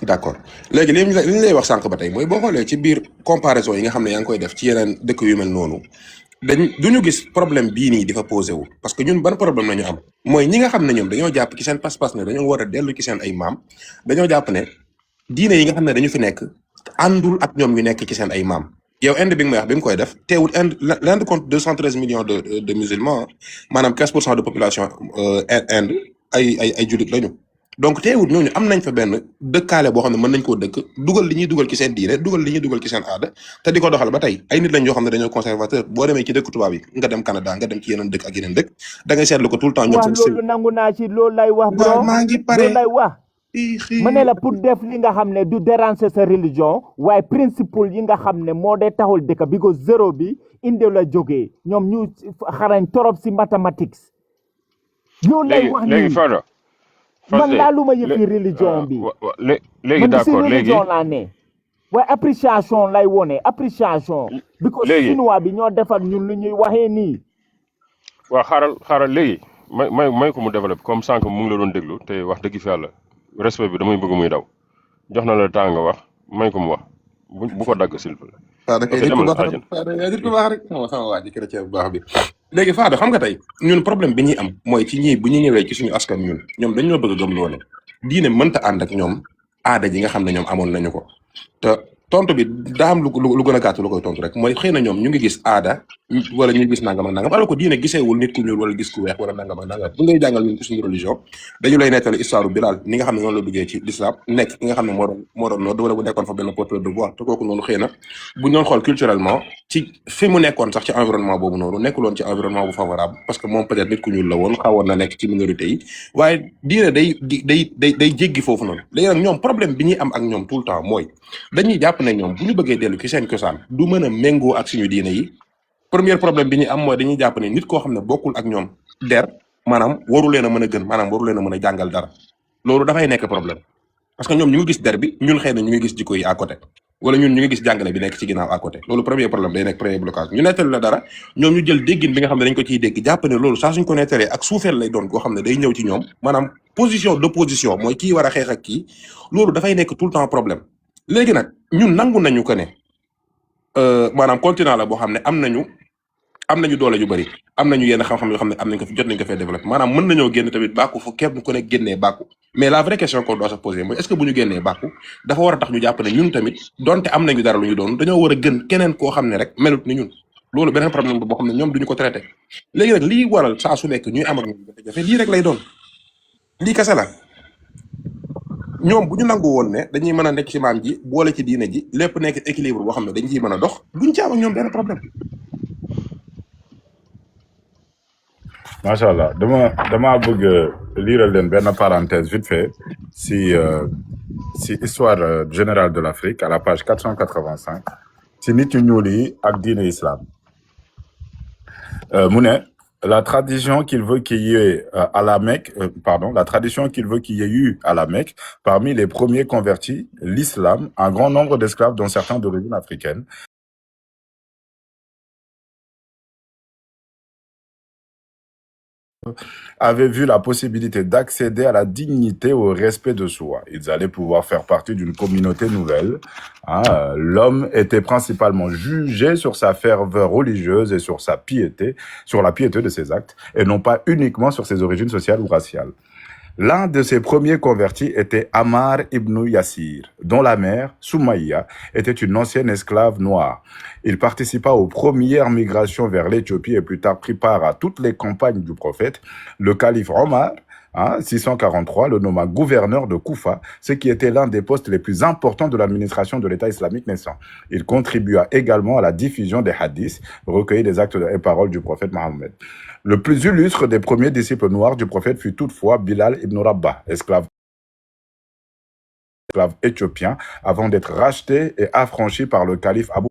d'accord léegi li ñu lay wax sànq ba tey mooy boo xoolee ci biir comparaison yi nga xam ne yaa ngi koy def ci yeneen dëkk yu mel noonu duñu gis problème bii nii di fa posé wu parce que ñun ban problème la ñu am mooy ñi nga xam ne ñoom dañoo jàpp ci seen pas-pas ne dañoo war a dellu ci seen ay maam dañoo jàpp ne diine yi nga xam ne dañu fi nekk àndul ak ñoom ñu nekk ci seen ay maam yow Inde bi nga may wax bi nga koy def teewul l'Inde compte 213 millions de musulmans maanaam 15% de population Inde ay jullit lañu donc teewul ñooñu am nañ fa benn dëkkaale boo xam ne mën nañ koo dëkk dugal li ñuy dugal ci seen diine dugal li ñuy dugal ci seen aada te di ko doxal ba tey ay nit lañ yoo xam ne dañoo conservateur boo demee ci dëkk tubaab yi nga dem Canada nga dem ci yeneen dëkk ak yeneen dëkk da ngay seetlu ko tout le temps ñoom wax loolu nangu naa ci loolu lay wax bro maa ngi pare loolu lay wax ma ne la pour def li nga xam ne du déranger sa religion waaye principe yi nga xam ne moo dee taxul dëkk bi ko zéro bi indi la jógee ñoom ñu xarañ torop si mathématiques loolu lay wax léegi Fada man laaluma yëfi religion bi léegi d'accord man si religion laa ne waaye appréciation lay wone appréciation bi ko chinois bi ñoo defar ñun lu ñuy waxee nii waaw xaaral léegi may ko mu développé comme sànq mu ngi la doon déglu te wax dëgg fi yàlla respect bi damay bëgg muy daw jox na la temps nga wax may ko mu wax bu ko dagg s'il vous plaît. Fada kay nit ku baax rek sama waa ji chrétien bu baax bi léegi Fada xam nga tey ñun problème bi ñuy am mooy ci ñii bu ñu ñëwee ci suñu askan ñoom dañoo bëgg a gëm loolu diine mënta ànd ak ñoom aada ji nga xam ne ñoom amoon nañu ko te tontu bi daa am lu gën a gàtt lu koy tontu rek mooy xëy na ñoom ñu ngi gis aada wala ñu gis nangam ak nangam alors que diine giseewul nit ku ñuul wala gis ku weex wala nangam ak nangam bu ngay jàngal ñun ci suñu religion dañu lay nettali histoire Bilal ni nga xam ne noonu la duggee ci l'islam nekk ki nga xam ne moo doon noonu wala bu nekkoon fa benn porteur de voix te kooku noonu xëy na bu ñu doon xool culturellement ci fi mu nekkoon sax ci environnement boobu noonu nekkuloon ci environnement bu favorable parce que moom peut-être nit ku ñuul la woon xawoon na nekk ci minorité yi waaye diine day jéggi foofu noonu léegi nag ñoom problème bi ñuy am ak ñoom tout le temps mooy dañuy jàpp ne ñoom bu ñu bëggee dellu ci seen cosaan du mën a méngoo ak suñu diine yi premier problème bi ñuy am mooy dañuy jàpp ne nit koo xam ne bokkul ak ñoom der maanaam waru leen a mën a gën maanaam waru leen a mën a jàngal dara loolu dafay nekk problème parce que ñoom ñu ngi gis der bi ñun xëy na ñu ngi gis jikko yi à côté wala ñun ñu ngi gis jàngale bi nekk ci ginnaaw à côté loolu premier problème day nekk premier blocage ñu nettali la dara ñoom ñu jël déggin bi nga xam ne dañ ko ciy dégg jàpp ne loolu saa suñ ko nettalee ak suufeel lay doon koo xam ne day ñëw ci ñoom maanaam position d'opposition mooy kii war a xeex ak kii loolu dafay nekk tout le temps problème léegi nag ñun nangu nañu ko ne maanaam continent la boo xam ne am nañu doole yu bëri am nañu yenn xam-xam yoo xam ne am nañ ko fi jot nañ ko fee développé maanaam mën nañoo génn tamit bàkku fu képp ku ne génnee bàkku mais la vraie question qu'on doit se poser mooy est-ce que bu ñu génnee bàkku dafa war a tax ñu jàpp ne ñun tamit donte am nañu dara lu ñu doon dañoo war a gën keneen koo xam ne rek melut ni ñun loolu beneen problème boo xam ne ñoom duñu ko traité léegi nag lii waral saa su nekk ñuy am ak ñoom jafe-jafe lii rek lay doon lii kese la ñoom bu ñu nangu woon ne dañuy mën a nekk ci maam ji boole ci diine ji lépp nekk équilibre boo xam ne dañ ciy mën a dox duñ ci am ak ñoom benn problème. macha allah dama bëgg liiral leen benn parenthèse vite fait si histoire générale de l'Afrique à la page 485 si nit ñu ñuul yi ak diine islam mu ne la tradition qu'il veut qu'il y ait à la Mecque, la tradition qu'il veut qu'il y ait eu à la Mecque, parmi les premiers convertis, l'islam, un grand nombre d'esclaves, dont certains d'origine africaine, avaient vu la possibilité d'accéder à la dignité, au respect de soi. Ils allaient pouvoir faire partie d'une communauté nouvelle. L'homme était principalement jugé sur sa ferveur religieuse et sur la piété de ses actes, et non pas uniquement sur ses origines sociales ou raciales. L'un de ses premiers convertis était Ammar ibn Yassir, dont la mère, Soumaïa, était une ancienne esclave noire. Il participa aux premières migrations vers l'Éthiopie et plus tard prit part à toutes les campagnes du prophète. Le calife Omar 643, le nomma gouverneur de Koufa, ce qui était l'un des postes les plus importants de l'administration de l'État islamique naissant. Il contribua également à la diffusion des hadiths, recueillis des actes et paroles du prophète Mohammed. Le plus illustre des premiers disciples noirs du prophète fut toutefois Bilal ibn Rabah, esclave éthiopien, avant d'être racheté et affranchi par le calife Abu